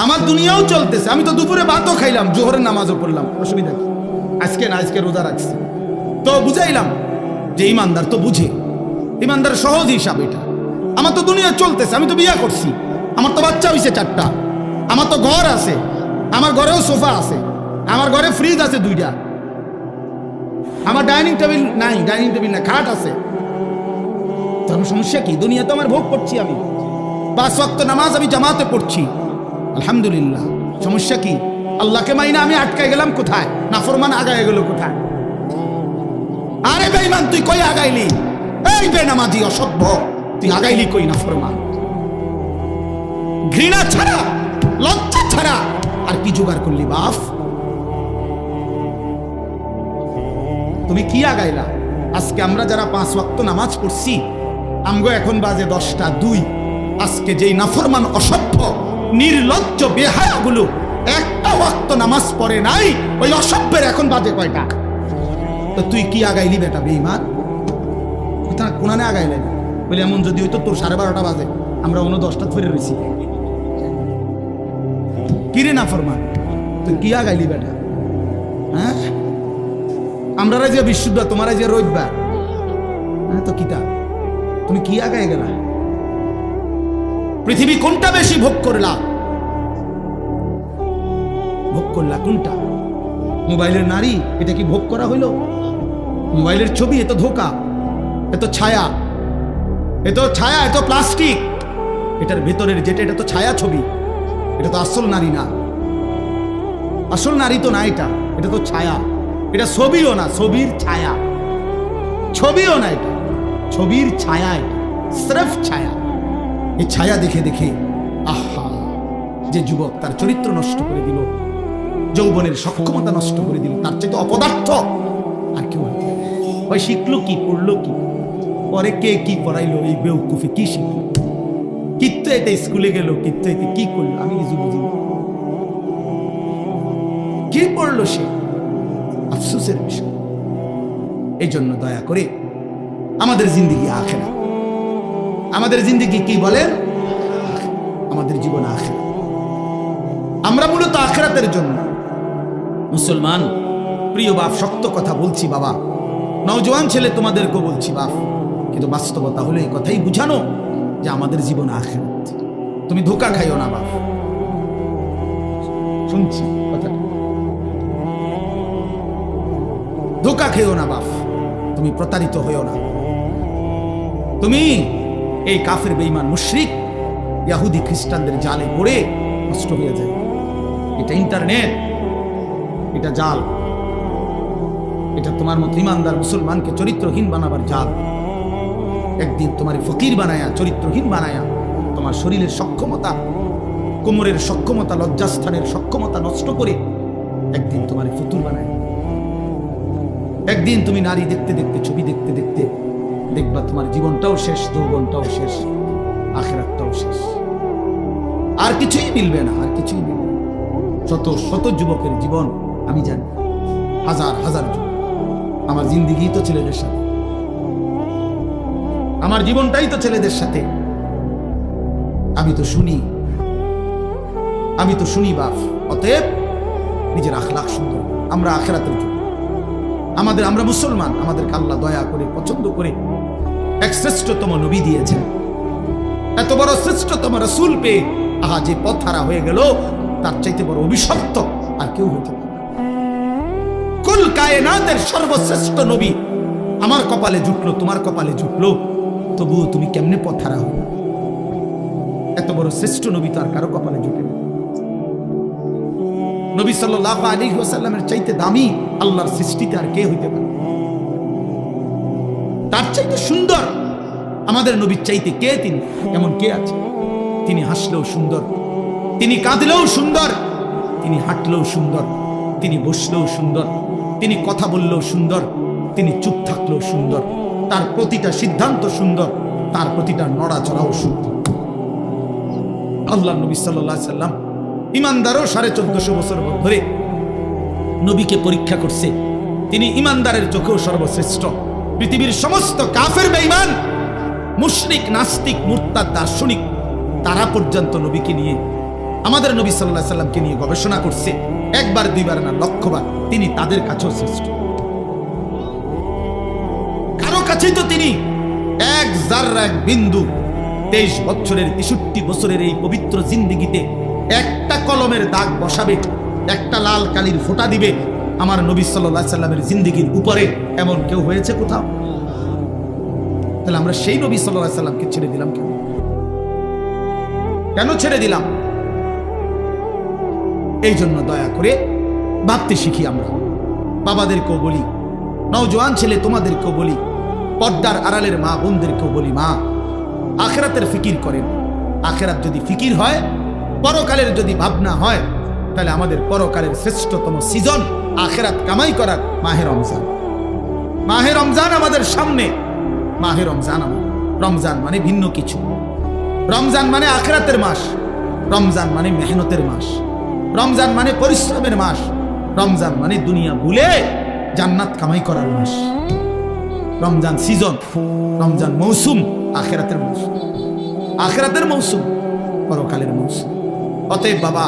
আমার দুনিয়াও চলতেছে, আমি তো দুপুরে ভাতও খাইলাম, জোহরের নামাজও পড়লাম, অসুবিধা কি? আজকে না, আজকে রোজা রাখছি, তো বুঝাইলাম যে ইমানদার তো বুঝে, ইমানদার সহজ হিসাব এটা। আমার তো দুনিয়া চলতেছে, আমি তো বিয়ে করছি, আমার তো বাচ্চা হয়েছে 4টা, আমার তো ঘর আছে, আমার ঘরেও সোফা আছে, আমার ঘরে ফ্রিজ আছে 2টা, আমার ডাইনিং টেবিল নাই, ডাইনিং টেবিল না, খাট আছে। তোর সমস্যা কি? দুনিয়া তো আমার ভোগ করছি আমি, 5 ওয়াক্ত নামাজ আমি জামাতে পড়ছি, আলহামদুলিল্লাহ। সমস্যা কি? আল্লাহকে মাইনা আমি আটকায় গেলাম কোথায়? নাফরমান আগায় গেল কোথায়? আরে বেঈমান, তুই কই আগাইলি? এই বেনামাজি অসভ্য, তুই আগাইলি কই? নাফরমান, ঘৃণা ছাড়া, লজ্জা ছাড়া আর কি জোগাড় করলি বাপ? তুমি কি আগাইলা? আজকে আমরা যারা 5 ওয়াক্ত নামাজ পড়ছি, আমগো এখন বাজে 10টা 2। আজকে যেই নাফরমান অসভ্য নির্লজ্জ বেহায়াগুলো একটা ওয়াক্ত নামাজ পড়ে নাই, ওই অসভ্যের এখন বাজে কয়টা? তো তুই কি আগাইলি বেটা বেঈমান? কোনানে আগাইলেন বলে এমন যদি হইতো তোর 12:30 বাজে, আমরা 10টা ধরে রয়েছি। কিরে নাফরমান, তুই কি আগাইলি বেটা? হ্যাঁ, আমরা যে বিশুদ্ধ, তোমার যে রোজবার, হ্যাঁ তো কিতা? তুমি কি আগায় গেলা? পৃথিবী কোনটা বেশি ভোগ করলা? ভোগ করলা কোনটা? মোবাইলের নারী, এটা কি ভোগ করা হইল? মোবাইলের ছবি, এত ধোকা, এত ছায়া, এত ছায়া, এত প্লাস্টিক, এটার ভেতরের যেটা, এটা তো ছায়া ছবি, এটা তো আসল নারী না। আসল নারী তো না, এটা তো ছায়া, এটা ছবিও না, ছবির ছায়া। ছবিও না, এটা ছবির ছায়া, এটা স্রেফ ছায়া। এই ছায়া দেখে দেখে আহা, যে যুবক তার চরিত্র নষ্ট করে দিল, যৌবনের সক্ষমতা নষ্ট করে দিল, তার চাইতে অপদার্থ আর কেউ হতে পারে? ওই শিখলো কি, পড়লো কি, পরে কে কি পড়াইলো, এই বেউকুফি কি শিখলো? কিত্ত এটা স্কুলে গেল, কিত্ত এতে কি করলো, আমি কিছু বুঝি না। কি পড়লো সে? আফসোসের বিষয়। এই জন্য দয়া করে আমাদের জিন্দেগি আখেরাত, আমাদের জিন্দেগি কি বলেন? আমাদের জীবন আখেরাত। আমরা মূলত আখেরাতের জন্য মুসলমান। প্রিয় বাপ, শক্ত কথা বলছি বাবা, নওজোয়ান ছেলে তোমাদেরকেও বলছি বাপ, কিন্তু বাস্তবতা হলো এই কথাই বুঝানো যে আমাদের জীবন আখেরাত। তুমি ধোঁকা খাইও না বাপ, শুনছি কথা, ধোঁকা খেও না বাপ, তুমি প্রতারিত হইও না। তুমি এই কাফের বেঈমান মুশরিক ইহুদি খ্রিস্টানদের জালে পড়ে নষ্ট হয়ে যায়। এটা ইন্টারনেট, এটা জাল, এটা তোমার মতো ইমানদার মুসলমানকে চরিত্রহীন বানাবার জাল। একদিন তোমার ফকির বানায়া, চরিত্রহীন বানায়া, তোমার শরীরের সক্ষমতা, কোমরের সক্ষমতা, লজ্জাস্থানের সক্ষমতা নষ্ট করে একদিন তোমার ফতুর বানায়। একদিন তুমি নারী দেখতে দেখতে, ছবি দেখতে দেখতে দেখবা তোমার জীবনটাও শেষ, যৌবনটাও শেষ, আখিরাতটাও শেষ, আর কিছুই মিলবে না, আর কিছুই মিলবে না। শত শত যুবকের জীবন আমি জানি, হাজার হাজার যুবক। আমার জিন্দেগি তো ছেলেদের সাথে, আমার জীবনটাই তো ছেলেদের সাথে। আমি তো শুনি বাপ। অতএব নিজের আখলাক সুন্দর, আমরা আখিরাতের জন্য, আমরা মুসলমান, আমাদেরকে আল্লাহ দয়া করে, পছন্দ করে এক শ্রেষ্ঠতম নবী দিয়েছেন। এত বড় শ্রেষ্ঠতম রাসূল পেয়ে আহা যে পথ হারা হয়ে গেল, তার চাইতে বড় অভিশপ্ত আর কেউ হতে পারে? কুল কায়নাতের সর্বশ্রেষ্ঠ নবী আমার কপালে জুটলো, তোমার কপালে জুটলো, তবুও তুমি কেমনে পথ হারা হলো? এত বড় শ্রেষ্ঠ নবী তো আর কারো কপালে জুটে না। নবী সাল্লাল্লাহু আলাইহি ওয়াসাল্লামের চাইতে দামি আল্লাহর সৃষ্টিতে আর কে হইতে পারে? তার চাইতে সুন্দর আমাদের নবীর চাইতে কে? তিনি এমন কে আছে? তিনি হাসলেও সুন্দর, তিনি কাঁদলেও সুন্দর, তিনি হাঁটলেও সুন্দর, তিনি বসলেও সুন্দর, তিনি কথা বললেও সুন্দর, তিনি চুপ থাকলেও সুন্দর, তার প্রতিটা সিদ্ধান্ত সুন্দর, তার প্রতিটা নড়াচড়াও সুন্দর। আল্লাহ নবী সাল্লাল্লাহু আলাইহি সাল্লাম ইমানদারও 1450 বছর ধরে নবীকে পরীক্ষা করছে। তিনি ইমানদারের চোখেও সর্বশ্রেষ্ঠ। পৃথিবীর সমস্ত কাফের বেঈমান, মুশরিক, নাস্তিক, মুরতাদ, দার্শনিক, তারা পর্যন্ত নবীকে নিয়ে আমাদের নবী সাল্লাল্লাহু আলাইহি সাল্লামকে নিয়ে গবেষণা করছে, একবার দুইবার না লক্ষবার, তিনি তাদের কাছেও শ্রেষ্ঠ। কারো কাছেই তো তিনি এক জাররা, এক বিন্দু 23 বছরের 63 বছরের এই পবিত্র জিন্দেগিতে একটা কলমের দাগ বসাবে, একটা লাল কালির ফোঁটা দিবে আমার নবী সাল্লাল্লাহু আলাইহি সাল্লামের জিন্দেগির উপরে, এমন কেউ হয়েছে কোথাও? তাহলে আমরা সেই নবী সাল্লাল্লাহু আলাইহি সাল্লামকে ছেড়ে দিলাম কেন? কেন ছেড়ে দিলাম? এই জন্য দয়া করে ভাবতে শিখি। আমরা বাবাদেরকেও বলি, নওজোয়ান ছেলে তোমাদেরকেও বলি, পর্দার আড়ালের মা বোনদেরকেও বলি, মা আখিরাতের ফিকির করেন। আখিরাত যদি ফিকির হয়, পরকালের যদি ভাবনা হয়, তাহলে আমাদের পরকালের শ্রেষ্ঠতম সিজন আখিরাত কামাই করার মাহে রমজান। মাহে রমজান আমাদের সামনে। মাহে রমজান রমজান মানে ভিন্ন কিছু। রমজান মানে আখিরাতের মাস, রমজান মানে মেহনতের মাস, রমজান মানে পরিশ্রমের মাস, রমজান মানে দুনিয়া ভুলে জান্নাত কামাই করার মাস। রমজান সিজন, রমজান মৌসুম, আখিরাতের মৌসুম, আখিরাতের মৌসুম, পরকালের মৌসুম। অতএব বাবা,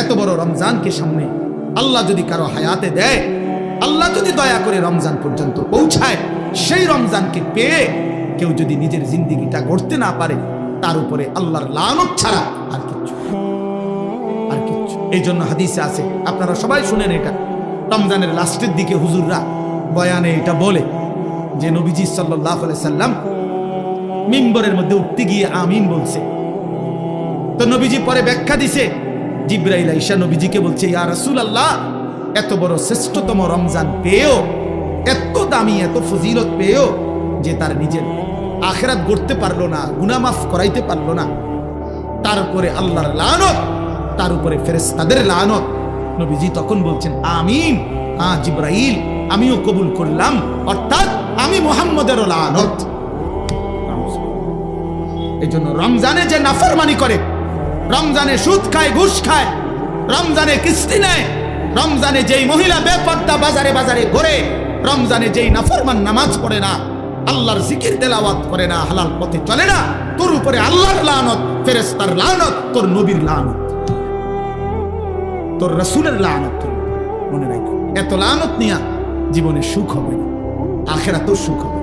এত বড় রমজানকে সামনে আল্লাহ যদি কারো হায়াতে দেয়, আল্লাহ যদি দয়া করে রমজান পর্যন্ত পৌঁছায়, সেই রমজানকে পেয়ে কেউ যদি নিজের জিন্দেগিটা গড়তে না পারে, তার উপরে আল্লাহর লানত ছাড়া আর কিচ্ছু, আর কিচ্ছু। এই জন্য হাদিসে আছে, আপনারা সবাই শুনেন এটা, রমজানের লাস্টের দিকে হুজুররা বয়ানে এটা বলে যে নবীজি সাল্লাল্লাহু আলাইহি সাল্লাম মিম্বরের মধ্যে উঠতে গিয়ে আমিন বলছে। তো নবীজি পরে ব্যাখ্যা দিছে, জিবরাইল আইসা নবীজিকে বলছে, ইয়া রাসূলুল্লাহ, এত বড় শ্রেষ্ঠতম রমজান পেয়েও, এত দামি, এত ফজিলত পেয়েও যে তার নিজের আখিরাত গড়তে পারলো না, গুনাহ মাফ করাইতে পারলো না, তার উপরে আল্লাহর লানত, তার উপরে ফেরেশতাদের লানত। নবীজি তখন বলছেন, আমিন, হ্যাঁ জিবরাইল, আমিও কবুল করলাম, অর্থাৎ আমি মুহাম্মদেরও লানত। এই জন্য রমজানে যে নাফরমানি করে, রমজানে সুদ খায়, ঘুষ খায়, রমজানে কিস্তি নেয়, রমজানে যেই মহিলা বেপর্দা বাজারে বাজারে ঘোরে, রমজানে যেই নাফরমান নামাজ পড়ে না, আল্লাহর জিকির তেলাওয়াত করে না, হালাল পথে চলে না, তোর উপরে আল্লাহর লানত, ফেরেশতার লানত, তোর নবীর লানত, তোর রাসূলের লানত। মনে রাখো, এত লানত নিয়া জীবনে সুখ হবে না, আখিরাতেও সুখ হবে।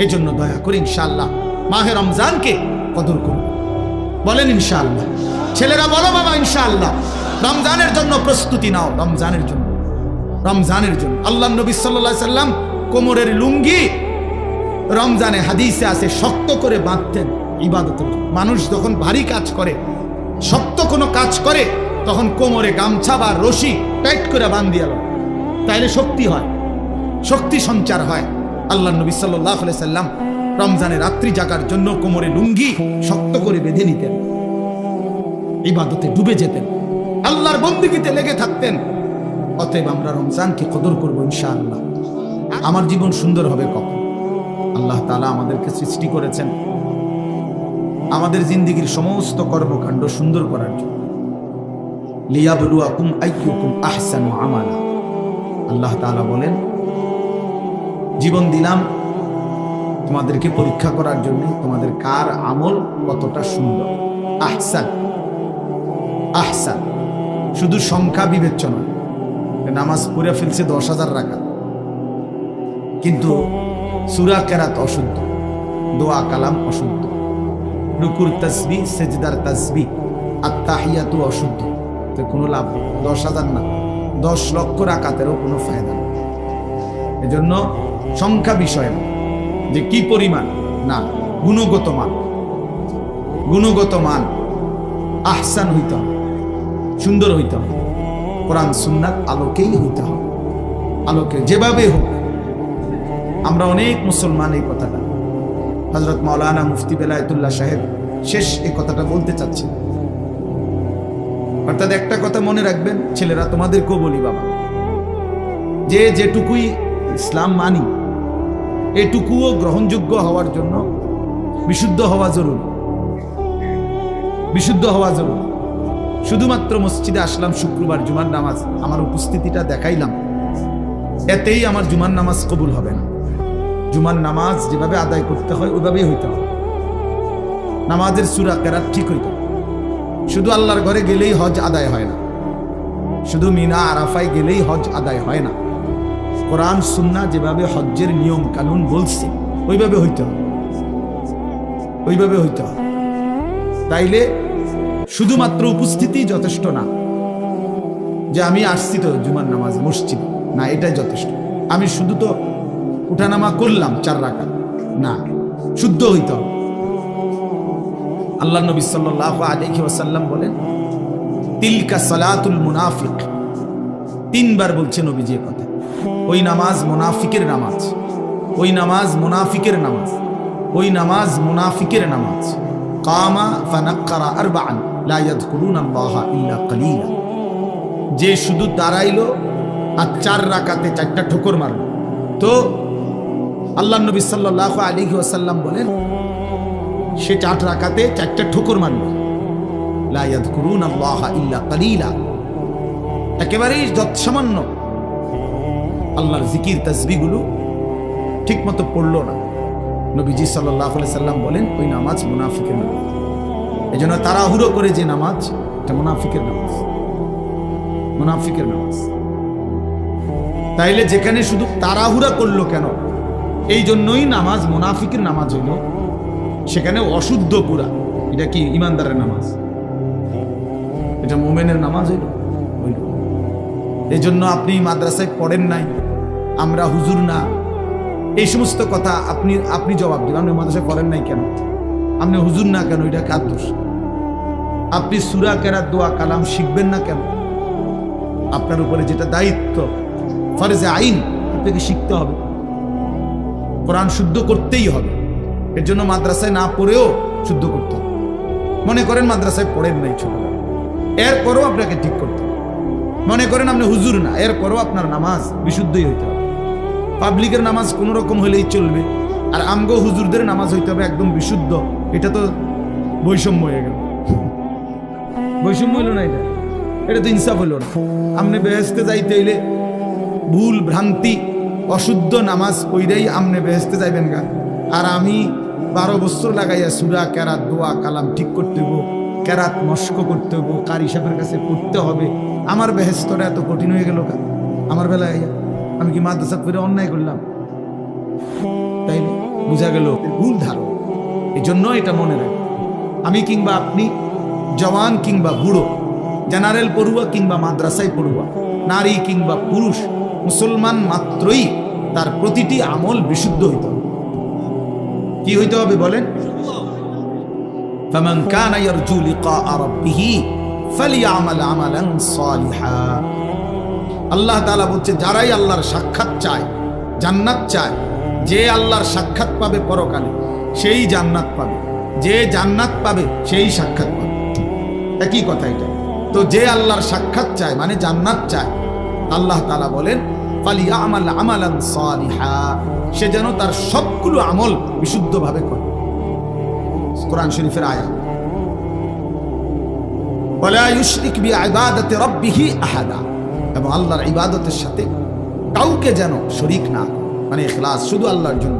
এই জন্য দয়া করে ইনশাআল্লাহ মাহে রমজানকে কদর করুন। বলেন ইনশাআল্লাহ। ছেলেরা বলো বাবা ইনশাআল্লাহ। রমজানের জন্য প্রস্তুতি নাও, রমজানের জন্য, রমজানের জন্য। আল্লাহ নবী সাল্লাল্লাহু আলাইহি সাল্লাম কোমরের লুঙ্গি রমজানে হাদিসে আছে শক্ত করে বাঁধতেন ইবাদতের জন্য। মানুষ যখন ভারী কাজ করে, শক্ত কোনো কাজ করে, তখন কোমরে গামছা বা রশি টাইট করে বাঁধিয়ে আলো, তাইলে শক্তি হয়, শক্তি সঞ্চার হয়। আল্লাহ নবী সাল্লাল্লাহু আলাইহি সাল্লাম রমজানে রাত্রি জাগার জন্য কোমরে লুঙ্গি শক্ত করে বেঁধে নিতেন, ইবাদতে ডুবে যেতেন, আল্লাহর বন্দেগীতে লেগে থাকতেন। অতএব আমরা রমজানকে কদর করব ইনশাআল্লাহ। আমার জীবন সুন্দর হবে কখন? আল্লাহ তাআলা আমাদেরকে সৃষ্টি করেছেন আমাদের জিন্দেগীর সমস্ত কর্মকাণ্ড সুন্দর করার জন্য। লিয়াবলুয়াকুম আইয়ুকুম আহসানু আমালা। আল্লাহ তাআলা বলেন, জীবন দিলাম তোমাদেরকে পরীক্ষা করার জন্য, তোমাদের কার আমল কতটা সুন্দর। আহসান, আহসান শুধু সংখ্যা বিবেচ্য নয়। নামাজ পড়ে ফেলছে 10,000 রাকাত, কিন্তু সূরা কেরাত অশুদ্ধ, দোয়া কালাম অশুদ্ধ, রুকুর তাসবিহ, সেজদার তাসবিহ, আত্তাহিয়াতু অশুদ্ধ, তো কোনো লাভ নেই। 10,000 না, 10 লক্ষ রাকাতেরও কোনো ফায়দা নেই। এজন্য সংখ্যা বিষয় না, যে কি পরিমাণ, না, গুণগত মান, গুণগত মান। আহসান হইতে হবে, সুন্দর হইতে হবে, কোরআন সুন্নাত আলোকেই হইতে হবে, আলোকে যেভাবে হোক। আমরা অনেক মুসলমান এই কথাটা, হযরত মাওলানা মুফতি বেলায়েতুল্লাহ সাহেব শেষ এই কথাটা বলতে চাচ্ছেন। অর্থাৎ একটা কথা মনে রাখবেন, ছেলেরা তোমাদেরকেও বলি বাবা, যে যেটুকুই ইসলাম মানি, এটুকুও গ্রহণযোগ্য হওয়ার জন্য বিশুদ্ধ হওয়া জরুরি, বিশুদ্ধ হওয়া জরুরি। শুধুমাত্র মসজিদে আসলাম শুক্রবার জুমার নামাজ, আমার উপস্থিতিটা দেখাইলাম, এতেই আমার জুমার নামাজ কবুল হবে না। জুমার নামাজ যেভাবে আদায় করতে হয় ওইভাবেই হইতে হবে। নামাজের সূরা কেরাত ঠিক হইতে হবে, শুধু আল্লাহর ঘরে গেলেই হজ আদায় হয় না, শুধু মিনা আরাফায় গেলেই হজ আদায় হয় না। কোরআন সুন্নাহ যেভাবে হজ্জের নিয়ম কানুন বলছে ওইভাবে হইতে হবে, ওইভাবে হইতে হবে। তাইলে শুধুমাত্র উপস্থিতি যথেষ্ট না, যে আমি আসছি তো জুমার নামাজ মসজিদ, না এটাই যথেষ্ট। আমি শুধু তো উঠানামা করলাম 4 রাকাত, না, শুদ্ধ হইতে হবে। আল্লাহ নবী সাল্লাল্লাহু আলাইহি ওয়াসাল্লাম বলেন, তিলকা সালাতুল মুনাফিক। 3 বার বলছে নবীজি এই কথা। ওই নামাজ মুনাফিকের নামাজ, ওই নামাজ মুনাফিকের নামাজ, ওই নামাজ মুনাফিকের নামাজ। কামা ফানাক্কারা আরবাআন লা ইয়াযকুরুনাল্লাহা ইল্লা কালিলা। যে শুধু দাঁড়াইলো আর 4 রাকাতে 4টা ঠোকর মারলো, তো আল্লাহ নবী সাল্লাল্লাহু আলাইহি ওয়াসাল্লাম বলেন সে 4 রাকাতে 4টা ঠোকর মারল। লা ইয়াযকুরুনাল্লাহা ইল্লা কালিলা, একেবারেই যৎসামান্য আল্লাহর জিকির তাসবিহগুলো ঠিক মতো পড়লো না। নবীজি সাল্লাল্লাহু আলাইহি সাল্লাম বলেন ওই নামাজ মুনাফিকের নামাজ। এজন্য তাড়াহুড়ো করে যে নামাজ, এটা মুনাফিকের নামাজ, মুনাফিকের নামাজ। তাইলে যেখানে শুধু তাড়াহুড়া করলো কেন, এই জন্যই নামাজ মুনাফিকের নামাজ হইল। সেখানে অশুদ্ধ পুরা, এটা কি ইমানদারের নামাজ? এটা মুমিনের নামাজ হইল? এই জন্য আপনি মাদ্রাসায় পড়েন নাই, আমরা হুজুর না, এই সমস্ত কথা আপনি জবাব দিবেন। আপনি মাদ্রাসায় পড়েন নাই কেন, আপনি হুজুর না কেন, এটা কার দোষ? আপনি সূরা কেরাত দোয়া কালাম শিখবেন না কেন? আপনার উপরে যেটা দায়িত্ব ফরজে আইন, আপনাকে শিখতে হবে, কোরআন শুদ্ধ করতেই হবে। এর জন্য মাদ্রাসায় না পড়েও শুদ্ধ করতে হবে। মনে করেন মাদ্রাসায় পড়েন নাই ছোটবেলা, এরপরও আপনাকে ঠিক করতে হবে। মনে করেন আপনি হুজুর না, এরপরও আপনার নামাজ বিশুদ্ধই হইতে হবে। পাবলিকের নামাজ কোনো রকম হলেই চলবে, আর আমগো হুজুরদের নামাজ হইতে হবে একদম বিশুদ্ধ। এটা তো বৈষম্য হয়ে গেল। বৈষম্য হইল না, এটা তো ইনসাফ হইল না। আপনি বেহেশতে যাইতে হইলে ভুল ভ্রান্তি অশুদ্ধ নামাজ পইরাই আপনি বেহেশতে যাইবেন গা, আর আমি 12 বছর লাগাইয়া সূরা কেরাত দোয়া কালাম ঠিক করতে হইব, কেরাত মস্ক করতে হইব, কারি সাহেবের কাছে পড়তে হবে। আমার বেহেশতটা এত কঠিন হয়ে গেল কেন আমার বেলায়? আমি কি মাদ্রাসা করে অন্যায় করলাম? তাই বুঝা গেল ভুল ধারণা। এই জন্য এটা মনে রাখবেন, আমি কিংবা আপনি, জওয়ান কিংবা বুড়ো, জেনারেল পড়ুয়া কিংবা মাদ্রাসায় পড়ুয়া, নারী কিংবা পুরুষ, মুসলমান মাত্রই তার প্রতিটি আমল বিশুদ্ধ হইতে হবে। কি হইতে হবে বলেন? ফামান কানা ইয়ারজু লিকাআ রাব্বিহি ফালিয়ামাল আমালান সালিহা। আল্লাহ তাআলা বলছে, যারাই আল্লাহর সাক্ষাৎ চায়, জান্নাত চায়, যে আল্লাহর সাক্ষাৎ পাবে পরকালে সেই জান্নাত পাবে, যে জান্নাত পাবে সেই সাক্ষাৎ পাবে। একই কথা এটা। তো যে আল্লাহর সাক্ষাৎ চায় মানে জান্নাত চায়, আল্লাহ তাআলা বলেন ফালিয়ামাল আমালান সালিহা, সে যেন তার সবগুলো আমল বিশুদ্ধভাবে করে। কোরআন শরীফের আয়াত। ওয়ালা ইউশরিক বিইবাদাতি রাব্বিহি আহাদা, এবং আল্লাহর ইবাদতের সাথে কাউকে যেন শরীক না করে, মানে ইখলাস শুধু আল্লাহর জন্য।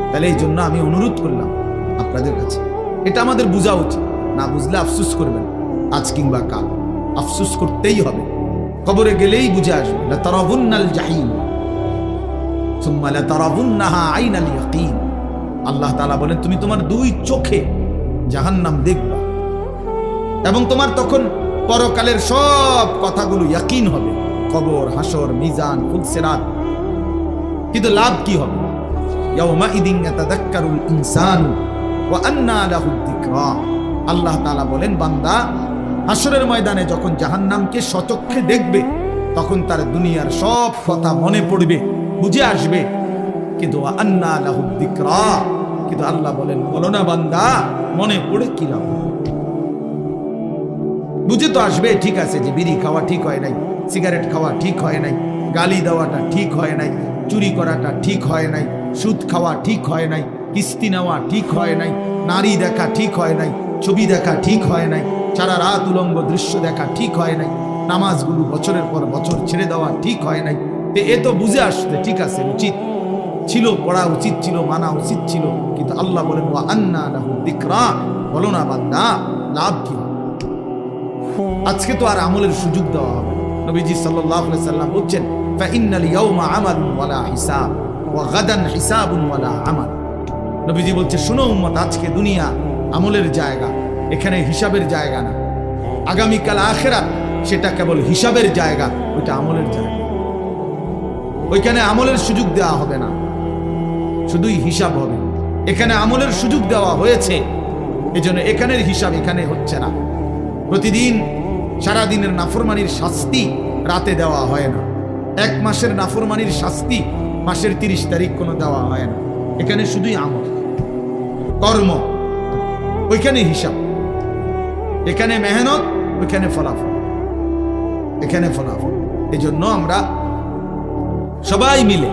তাহলে এই জন্য আমি অনুরোধ করলাম আপনাদের কাছে, এটা আমাদের বোঝা উচিত। না বুঝলে আফসোস করবেন, আজ কিংবা কাল আফসোস করতেই হবে। কবরে গেলেই বুঝে আসবে, লাতারাবুন্নাল জাহিম সুম্মা লাতারাবুন্নাহা আইনাল ইয়াকিন। আল্লাহ তাআলা বলেন, তুমি তোমার 2 চোখে জাহান্নাম দেখবা, এবং তোমার তখন পরকালের সব কথাগুলো ইয়াকিন হবে, কবর, হাসর, মিজান, ফুলসিরাত। কিন্তু লাভ কি হবে? ইয়াউমাইদিন ইয়াতাযাক্কারুল ইনসানু ওয়া আন্না লাহুদ যিকরা। আল্লাহ তাআলা বলেন, বান্দা হাসরের ময়দানে যখন জাহান্নামকে সচক্ষে দেখবে, তখন তার দুনিয়ার সব কথা মনে পড়বে, বুঝে আসবে। কিন্তু ওয়া আন্না লাহুদ যিকরা, কিন্তু আল্লাহ বলেন, বলো না বান্দা মনে পড়ে কি লাভ? বুঝে তো আসবে, ঠিক আছে যে বিড়ি খাওয়া ঠিক হয় নাই, সিগারেট খাওয়া ঠিক হয় নাই, গালি দেওয়াটা ঠিক হয় নাই, চুরি করাটা ঠিক হয় নাই, সুদ খাওয়া ঠিক হয় নাই, কিস্তি নেওয়া ঠিক হয় নাই, নারী দেখা ঠিক হয় নাই, ছবি দেখা ঠিক হয় নাই, সারা রাত উলঙ্গ দৃশ্য দেখা ঠিক হয় নাই, নামাজগুলো বছরের পর বছর ছেড়ে দেওয়া ঠিক হয় নাই। এ তো বুঝে আসতে ঠিক আছে, উচিত ছিল, পড়া উচিত ছিল, মানা উচিত ছিল। কিন্তু আল্লাহ বলেন, ওয়া আন্না লাহুদ যিকরা, বলো না বান্দা লাভ কি? আজকে তো আর আমলের সুযোগ দেওয়া হবে। নবীজি সাল্লাল্লাহু আলাইহি সাল্লাম বলছেন, ফাইন্নাল ইয়াউমা আমালুন ওয়ালা হিসাব ওয়া গাদান হিসাবুন ওয়ালা আমাল। নবীজি বলছে, শোনো উম্মত, আজকে দুনিয়া আমলের জায়গা, এখানে হিসাবের জায়গা না। আগামীকাল আখিরাত, সেটা কেবল হিসাবের জায়গা, ওইটা আমলের জায়গা। ওইখানে আমলের সুযোগ দেওয়া হবে না, শুধুই হিসাব হবে। এখানে আমলের সুযোগ দেওয়া হয়েছে, এজন্য এখানের হিসাব এখানে হচ্ছে না। প্রতিদিন সারাদিনের নাফরমানির শাস্তি রাতে দেওয়া হয় না। এক মাসের নাফরমানির শাস্তি মাসের 30 তারিখ কোনো দেওয়া হয় না। এখানে শুধুই আমল, কর্ম, ওইখানে হিসাব। এখানে মেহনত, ওইখানে ফলাফল, এখানে ফলাফল। এই জন্য আমরা সবাই মিলে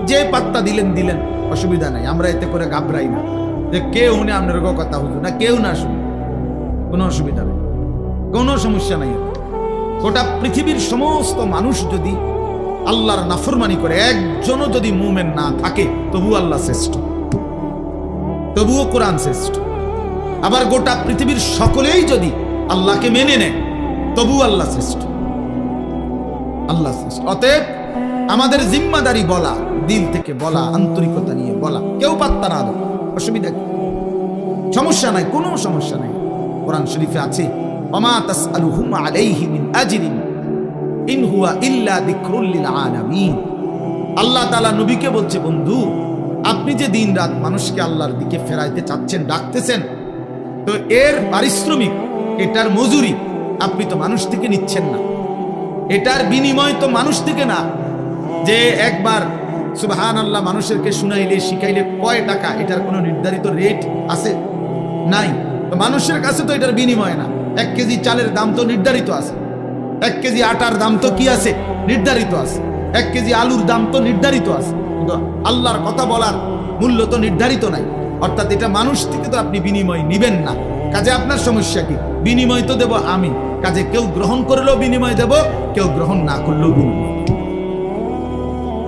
যে পাত্তা দিলেন, অসুবিধা নাই। আমরা এতে করে ঘাবড়াই না যে কেউ উনি আপনার কথা হুজুর না, কেউ না শুনে, কোনো অসুবিধা নেই, কোনো সমস্যা নাই। গোটা পৃথিবীর সমস্ত মানুষ যদি আল্লাহর নাফরমানি করে, একজনও যদি মুমিন না থাকে, তবুও আল্লাহ শ্রেষ্ঠ, তবুও কোরআন শ্রেষ্ঠ। আবার গোটা পৃথিবীর সকলেই যদি আল্লাহকে মেনে নেয়, তবুও আল্লাহ শ্রেষ্ঠ, আল্লাহ শ্রেষ্ঠ। অতএব আমাদের জিম্মাদারি বলা, দিল থেকে বলা, আন্তরিকতা নিয়ে বলা, কেউ পাত্তা না দেয়, অসুবিধা কি? সমস্যা নাই, কোনো সমস্যা নাই। কোরআন শরীফে আছে, ওমা তাসআলুহুম আলাইহি মিন আজরিন ইন হুয়া ইল্লা যিকরুল লিল আলামিন। আল্লাহ তাআলা নবীকে বলছে, বন্ধু, আপনি যে দিন রাত মানুষকে আল্লাহর দিকে ফেরাইতে চাচ্ছেন, ডাকতেছেন, তো এর পারিশ্রমিক, এটার মজুরি আপনি তো মানুষ থেকে নিচ্ছেন না, এটার বিনিময় তো মানুষ থেকে না। যে একবার সুবহানাল্লাহ মানুষেরকে শুনাইলে, শিখাইলে কয় টাকা, এটার কোনো নির্ধারিত রেট আছে? নাই। তো মানুষের কাছে তো এটার বিনিময় না। 1 কেজি চালের দাম তো নির্ধারিত আছে, 1 কেজি আটার দাম তো কি আছে? নির্ধারিত আছে। 1 কেজি আলুর দাম তো নির্ধারিত আছে, কিন্তু আল্লাহর কথা বলার মূল্য তো নির্ধারিত নাই। অর্থাৎ এটা মানুষ থেকে তো আপনি বিনিময় নিবেন না। কাজে আপনার সমস্যা কি? বিনিময় তো দেব আমি, কাজে কেউ গ্রহণ করলেও বিনিময় দেব, কেউ গ্রহণ না করলেও বিনিময়।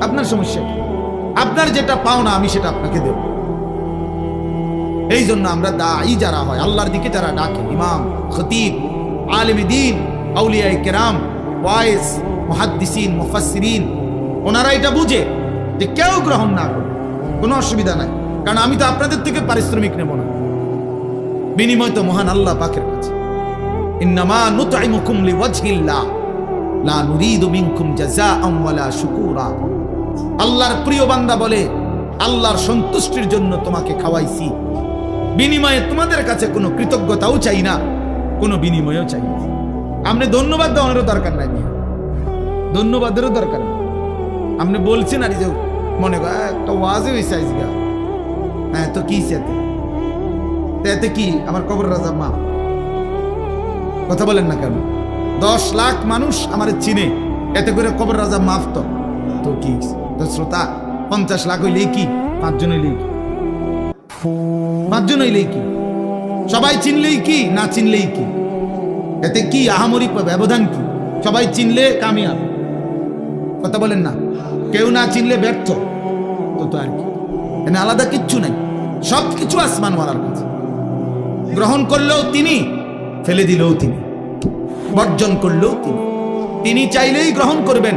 আপনার সমস্যা কি? আপনার যেটা পাও না, আমি সেটা আপনাকে দেব। এই জন্য আমরা দাঈ যারা হয়, আল্লাহর দিকে যারা ডাকে, ইমাম, খতিব, আলেমে দ্বীন, আউলিয়ায়ে কেরাম, ওয়াইজ, মুহাদ্দিসিন, মুফাসসিরিন, ওনারা এটা বুঝে যে কেউ গ্রহণ না করে কোনো অসুবিধা নাই, কারণ আমি তো আপনাদের থেকে পারিশ্রমিক নেব না, বিনিময় তো মহান আল্লাহ পাকের কাছে। ইন্নামা নুতঈমুকুম লিওয়াজহিল্লাহ লা নুরিদু মিনকুম জাযাআন ওয়ালা শুকুরা। আল্লাহর প্রিয় বান্দা বলে, আল্লাহর সন্তুষ্টির জন্য তোমাকে খাওয়াইছি, বিনিময়ে তোমাদের কাছে কোনো কৃতজ্ঞতাও চাই না, কোনো বিনিময়ও চাই না। আপনি ধন্যবাদ দেওয়ারও দরকার নাই, ধন্যবাদেরও দরকার নেই। আপনি বলছেন আর যে মনে কর একটা ওয়াজে হয়েছে আজকে, হ্যাঁ তো কি এতে কি আমার কবর রাজা মা, কথা বলেন না কেন? 10 লাখ মানুষ আমার চিনে, এতে করে কবর রাজা মাফ তো কি? তো শ্রোতা 50 লাখ হইলেই কি? 5 জন হইলেই কি? 5 জন হইলেই কি? সবাই চিনলেই কি, না চিনলেই কি? এতে কি আহামরি ব্যবধান কি? সবাই চিনলে কামিয়াব, কথা বলেন না? কেউ না চিনলে ব্যর্থ, তো আর কি? এখানে আলাদা কিচ্ছু নাই, সব কিছু আসমানওয়ালার কাছে। গ্রহণ করলেও তিনি, ফেলে দিলেও তিনি, বর্জন করলেও তিনি। তিনি চাইলেই গ্রহণ করবেন,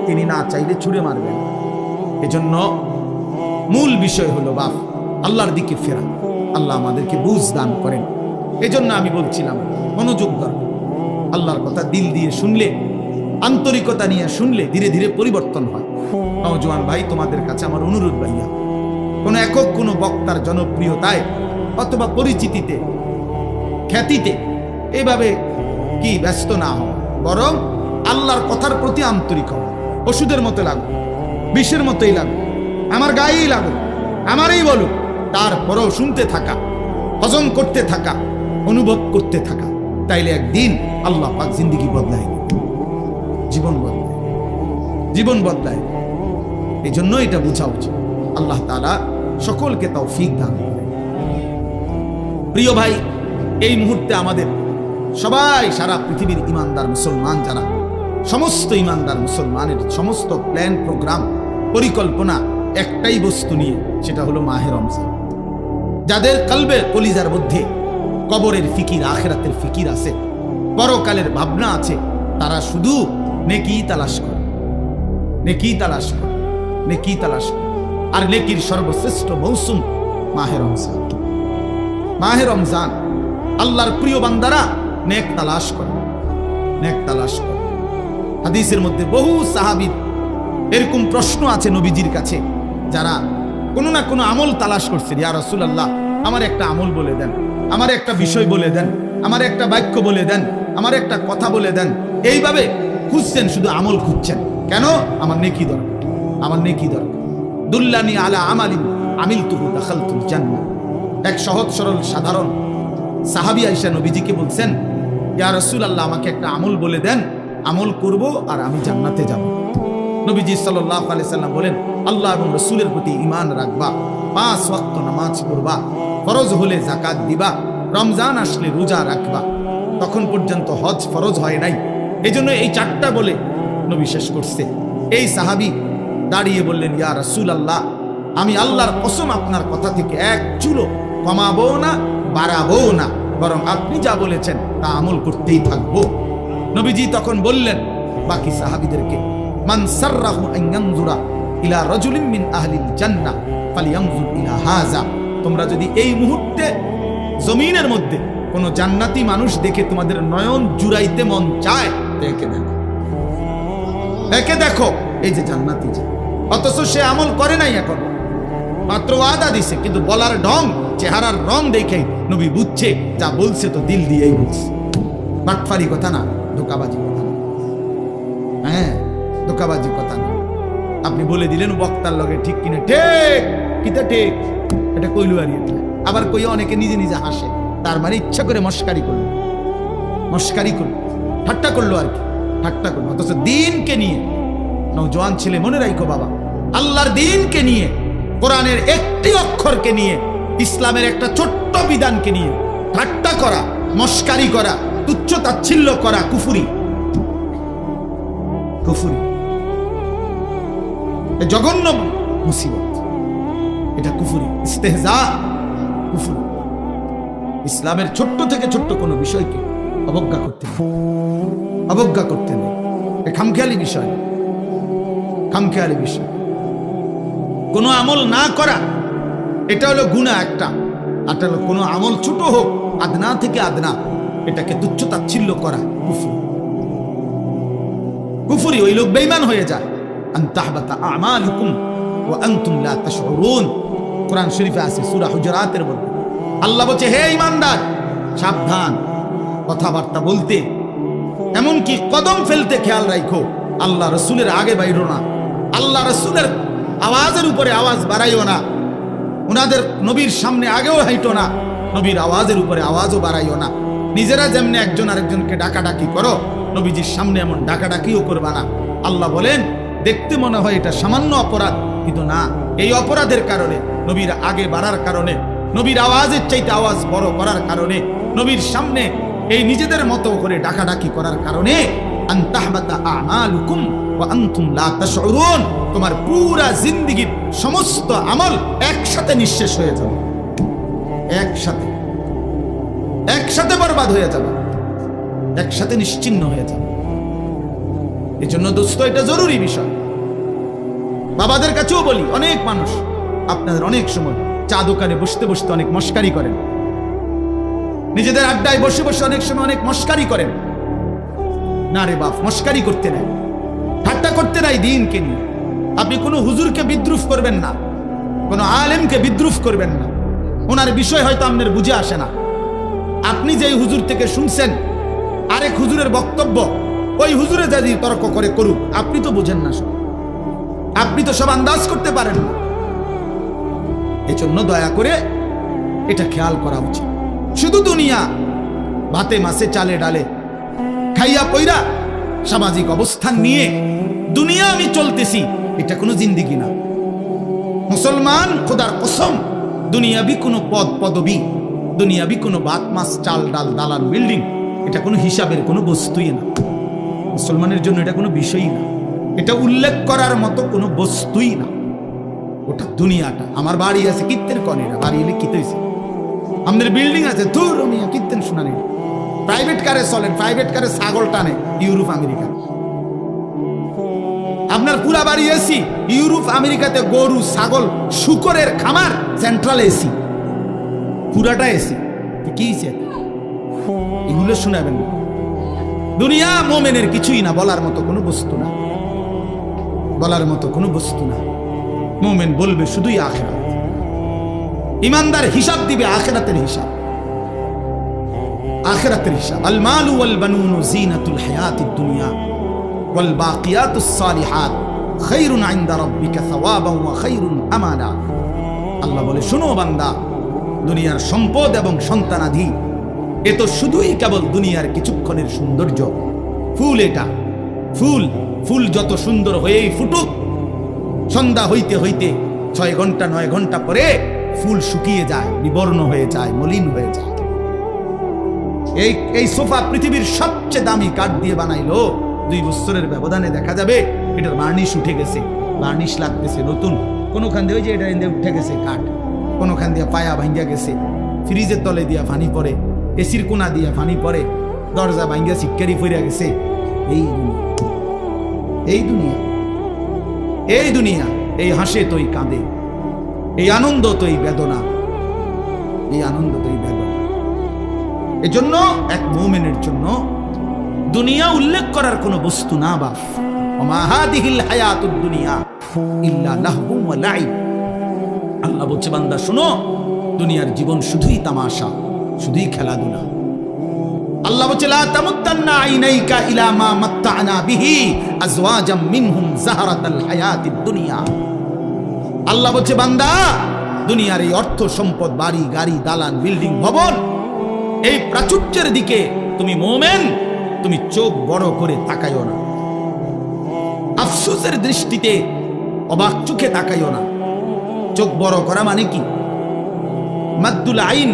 তিনি না চাইলে ছুঁড়ে মারবেন। এজন্য মূল বিষয় হলো বাপ আল্লাহর দিকে ফেরা। আল্লাহ আমাদেরকে বুঝ দান করেন। এজন্য আমি বলছিলাম, মনোযোগ দরকার। আল্লাহর কথা দিল দিয়ে শুনলে, আন্তরিকতা নিয়ে শুনলে ধীরে ধীরে পরিবর্তন হয়। নওজোয়ান ভাই, তোমাদের কাছে আমার অনুরোধ, ভাইয়া, কোন একক কোন বক্তার জনপ্রিয়তায় অথবা পরিচিতিতে, খ্যাতিতে এভাবে কি ব্যস্ত না হও, বরং আল্লাহর কথার প্রতি আন্তরিক হও। ওষুধের মতো লাগো, বিষের মতোই লাগো, আমার গায়েই লাগো, আমারই বলো, তারপরও শুনতে থাকা, হজম করতে থাকা, অনুভব করতে থাকা। তাইলে একদিন আল্লাহ পাক জিন্দেগি বদলায়, জীবন বদলায়, জীবন বদলায়। এই জন্য এটা বোঝা উচিত। আল্লাহ তাআলা সকলকে তৌফিক দান করেন। প্রিয় ভাই, এই মুহূর্তে আমাদের সবাই, সারা পৃথিবীর ইমানদার মুসলমান যারা, সমস্ত ইমানদার মুসলমানের সমস্ত প্ল্যান, প্রোগ্রাম, পরিকল্পনা একটাই বস্তু নিয়ে, সেটা হলো মাহে রমজান। যাদের কলবে, কলিজার মধ্যে কবরের ফিকির, আখিরাতের ফিকির আছে, পরকালের ভাবনা আছে, তারা শুধু নেকি তালাশ করে, নেকি তালাশ করে, নেকি তালাশ করে। আর নেকির সর্বশ্রেষ্ঠ মৌসুম মাহে রমজান। মাহে রমজান আল্লাহর প্রিয় বান্দারা নেক তালাশ করে, নেক তালাশ করে। হাদিসের মধ্যে বহু সাহাবীর এরকম প্রশ্ন আছে নবীজির কাছে, যারা কোনো না কোনো আমল তালাশ করছেন। ইয়া রাসূলুল্লাহ, আমার একটা আমল বলে দেন, আমার একটা বিষয় বলে দেন, আমার একটা বাক্য বলে দেন, আমার একটা কথা বলে দেন। এইভাবে খুঁজছেন, শুধু আমল খুঁজছেন। কেন? আমার নেকি দরকার, আমার নেকি দরকার। দুল্লানি আলা আমালিন আমিলতুহু দাখালতুল জান্নাহ। এক সহজ সরল সাধারণ সাহাবী আয়েশা নবীজিকে বলছেন, ইয়া রাসূলুল্লাহ, আমাকে একটা আমল বলে দেন, আমল করব আর আমি জান্নাতে যাব। নবীজি সাল্লাল্লাহু আলাইহি সাল্লাম বলেন, আল্লাহ এবং রাসূলের প্রতি ঈমান রাখবা, 5 ওয়াক্ত নামাজ পড়বা, ফরজ হলে যাকাত দিবা, রমজান আসলে রোজা রাখবা। তখন পর্যন্ত হজ ফরজ হয় নাই, এজন্য এই 4টা বলে নবী শেষ করছে। এই সাহাবী দাঁড়িয়ে বললেন, ইয়া রাসূলুল্লাহ, আমি আল্লাহর কসম আপনার কথা থেকে এক চুলো কমাবো না, বাড়াবো না, বরং আপনি যা বলেছেন তা আমল করতেই থাকবো। নবীজি তখন বললেন বাকি সাহাবীদেরকে, মান সাররাহু আন ইয়ানজুরা ইলা রাজুলিন মিন আহলিল জান্নাহ ফালইয়ানজুর ইলা হাযা। তোমরা যদি এই মুহূর্তে জমিনের মধ্যে কোন জান্নাতি মানুষ দেখে তোমাদের নয়ন জুড়াইতে মন চায়, একে দেখো, একে দেখো, এই যে জান্নাতি যে, অথচ সে আমল করে নাই, এখন মাত্র ওয়াদা দিছে, কিন্তু বলার ঢং, চেহারার রং দেখে নবী বুঝছে যা বলছে তো দিল দিয়েই বলছে। বাটফারি কথা না, ধোকাবাজি কথা না। হ্যাঁ, ধোকাবাজি কথা না। আপনি বলে দিলেন বক্তার লগে, ঠিক কিনা? ঠিক কিতা ঠিক, এটা কইলু আর এটা আবার কই, অনেকে নিজে নিজে হাসে, তার মানে ইচ্ছা করে মস্কারি করলো, মস্কারি করলো, ঠাট্টা করলো আর কি, ঠাট্টা করলো। অথচ দিনকে নিয়ে, নওজোয়ান ছেলে মনে রাখো বাবা, আল্লাহর দিনকে নিয়ে, কোরআনের একটি অক্ষরকে নিয়ে, ইসলামের একটা ছোট্ট বিধানকে নিয়ে ঠাট্টা করা, মস্কারি করা, তুচ্ছ তাচ্ছিল্য করা কুফরি, কুফরি, জঘন্য মুসিবত, এটা কুফরি, ইস্তেহজা, কুফরি। ইসলামের ছোট্ট থেকে ছোট্ট কোনো বিষয়কে অবজ্ঞা করতে নেই, অবজ্ঞা করতে নেই। খামখেয়ালি বিষয়, খামখেয়ালি বিষয়। কোনো আমল না করা, এটা হলো গুনাহ একটা। আর হলো কোনো আমল ছোট হোক, আদনা থেকে আদনা, এটাকে তুচ্ছ তাচ্ছিল্য করা কুফরি, কুফরি। ওই লোক বেঈমান হয়ে যায়। আন তাহবাতা আমালুকুম ওয়া আনতুম লা তাশউরুন, কোরআন শরীফে আছে সূরা হুজুরাতের মধ্যে। আল্লাহ বলছে, হে ঈমানদার, সাবধান কথাবার্তা বলতে, এমনকি কদম ফেলতে খেয়াল রাখো। আল্লাহ রাসূলের আগে বাইরো না, আল্লাহ রাসূলের আওয়াজের উপরে আওয়াজ বাড়াইও না, উনাদের নবীর সামনে আগেও হাইটো না, নবীর আওয়াজের উপরে আওয়াজও বাড়াইও না। নিজেরা যেমনি একজন আরেকজনকে ডাকাডাকি করো, নবীজির সামনে এমন ডাকাডাকিও করবা না। আল্লাহ বলেন, দেখতে মনে হয় এটা সামান্য অপরাধ, কিন্তু না, এই অপরাধের কারণে, নবীর আগে বাড়ার কারণে, নবীর আওয়াজের চাইতে আওয়াজ বড় করার কারণে, নবীর সামনে এই নিজেদের মতো করে ডাকাডাকি করার কারণে, আন তাহবাতা আমালুকুম ওয়া আনতুম লা তাশউরুন, তোমার পুরা জিন্দেগীর সমস্ত আমল একসাথে নিঃশেষ হয়ে যাবে, একসাথে, একসাথে বরবাদ হয়ে যাবে, একসাথে নিশ্চিহ্ন হয়ে যাবে। এই জন্য দোস্ত, এটা জরুরি বিষয়। বাবাদের কাছেও বলি, অনেক মানুষ আপনাদের অনেক সময় চা দোকানে বসতে বসতে অনেক মস্কারি করেন, নিজেদের আড্ডায় বসে বসে অনেক সময় অনেক মস্কারি করেন। না রে বাপ, মস্কারি করতে নাই, ঠাট্টা করতে নাই দিনকে নিয়ে। আপনি কোনো হুজুরকে বিদ্রুপ করবেন না, কোনো আলেমকে বিদ্রুপ করবেন না। ওনার বিষয় হয়তো আপনার বুঝে আসে না। আপনি যেই হুজুর থেকে শুনছেন আরেক হুজুরের বক্তব্য, ওই হুজুরে যদি তর্ক করে করুক, আপনি তো বুঝেন না সব, আপনি তো সব আন্দাজ করতে পারেন না। এজন্য দয়া করে এটা খেয়াল করা উচিত। শুধু দুনিয়া, ভাতে মাছে চালে ডালে খাইয়া পইরা সামাজিক অবস্থান নিয়ে দুনিয়া আমি চলতেছি, এটা কোনো জিন্দেগি না। মুসলমান খোদার কসম, দুনিয়াবি কোনো পদ পদবি, দুনিয়াবি কোনো ভাত মাছ চাল ডাল দালান বিল্ডিং, এটা কোনো হিসাবের কোনো বস্তুই না। মুসলমানের জন্য এটা কোনো বিষয়ই না, এটা উল্লেখ করার মতো কোনো বস্তুই না। ওটা দুনিয়াটা। আমার বাড়ি আছে, কীর্তেন কনে, বাড়ি এলে কিতে হয়েছে, আমাদের বিল্ডিং আছে, ধুর মিয়া কীর্তেন শোনা নেই, প্রাইভেট কারে চলেন, প্রাইভেট কারে ছাগল টানে ইউরোপ আমেরিকা। আপনার পুরা বাড়ি এসি, ইউরোপ আমেরিকাতে গরু ছাগল শুকরের খামার, সেন্ট্রাল এসি, পুরাটা এসি। কি এগুলো শোনাবেন না। দুনিয়া মোমেনের কিছুই না, বলার মতো কোনো বস্তু না, বলার মতো কোনো বস্তু না। মোমেন বলবে শুধুই আখিরাত। ইমানদার হিসাব দিবে আখিরাতের হিসাব, আখিরাতের হিসাব। আল মালু ওয়াল বানুন জিনাতুল হায়াতিদ দুনিয়া ওয়াল বাকিয়াতুস সালিহাত খায়রুন ইনদা রাব্বিকা সাওয়াবান ওয়া খায়রুন আমালা। আল্লাহ বলে, শোনো বান্দা, দুনিয়ার সম্পদ এবং সন্তানাদি এ তো শুধুই কেবল দুনিয়ার কিছুক্ষণের সৌন্দর্য। ফুল এটা, ফুল, ফুল যত সুন্দর হয়েই ফুটুক, সন্ধ্যা হইতে হইতে 6 ঘন্টা 9 ঘন্টা পরে ফুল শুকিয়ে যায়, বিবর্ণ হয়ে যায়, মলিন হয়ে যায়। এই সোফা পৃথিবীর সবচেয়ে দামি কাঠ দিয়ে বানাইলো, 2 বছরের ব্যবধানে দেখা যাবে এটার বার্নিশ উঠে গেছে, বার্নিশ লাগতেছে নতুন। কোনোখান দিয়ে ওই যে এটা উঠে গেছে কাঠ, কোনোখান দিয়ে পায়া ভাঙ্গিয়া গেছে, ফ্রিজের তলে দিয়া পানি পড়ে, এসির কোনা দিয়া পানি পড়ে, দরজা ভাঙ্গিয়া সিটকারি পড়িয়া গেছে। এই দুনিয়া, এই দুনিয়া, এই দুনিয়া। এই হাসে তোই কাঁদে, এই আনন্দ তোই বেদনা, এই আনন্দ তোই বেদনা। এজন্য এক মুমিনের জন্য দুনিয়া উল্লেখ করার কোনো বস্তু না। বাপ ওমা হাদিহিল হায়াতুদ দুনিয়া ইল্লা লাহবু ওয়া লাইব। আল্লাহ বলছে, বান্দা শোনো, দুনিয়ার জীবন শুধুই তামাশা, শুধুই খেলাধুলা। আল্লাহ বলছে, লা তামুদ্দান্না আইনাইকা ইলা মা মাত্তা'না বিহি আজওয়াজাম মিনহুম যাহরাতাল হায়াতিদ দুনিয়া। আল্লাহ বলছে, বান্দা, দুনিয়ার এই অর্থ সম্পদ, বাড়ি গাড়ি, দালান, বিল্ডিং, ভবন, এই প্রাচুর্যের দিকে তুমি মুমিন, তুমি চোখ বড় করে তাকাইও না, আফসোসের দৃষ্টিতে অবাক চোখে তাকাইও না। চোখ বড় করা মানে কি? মাদ্দুল আইন,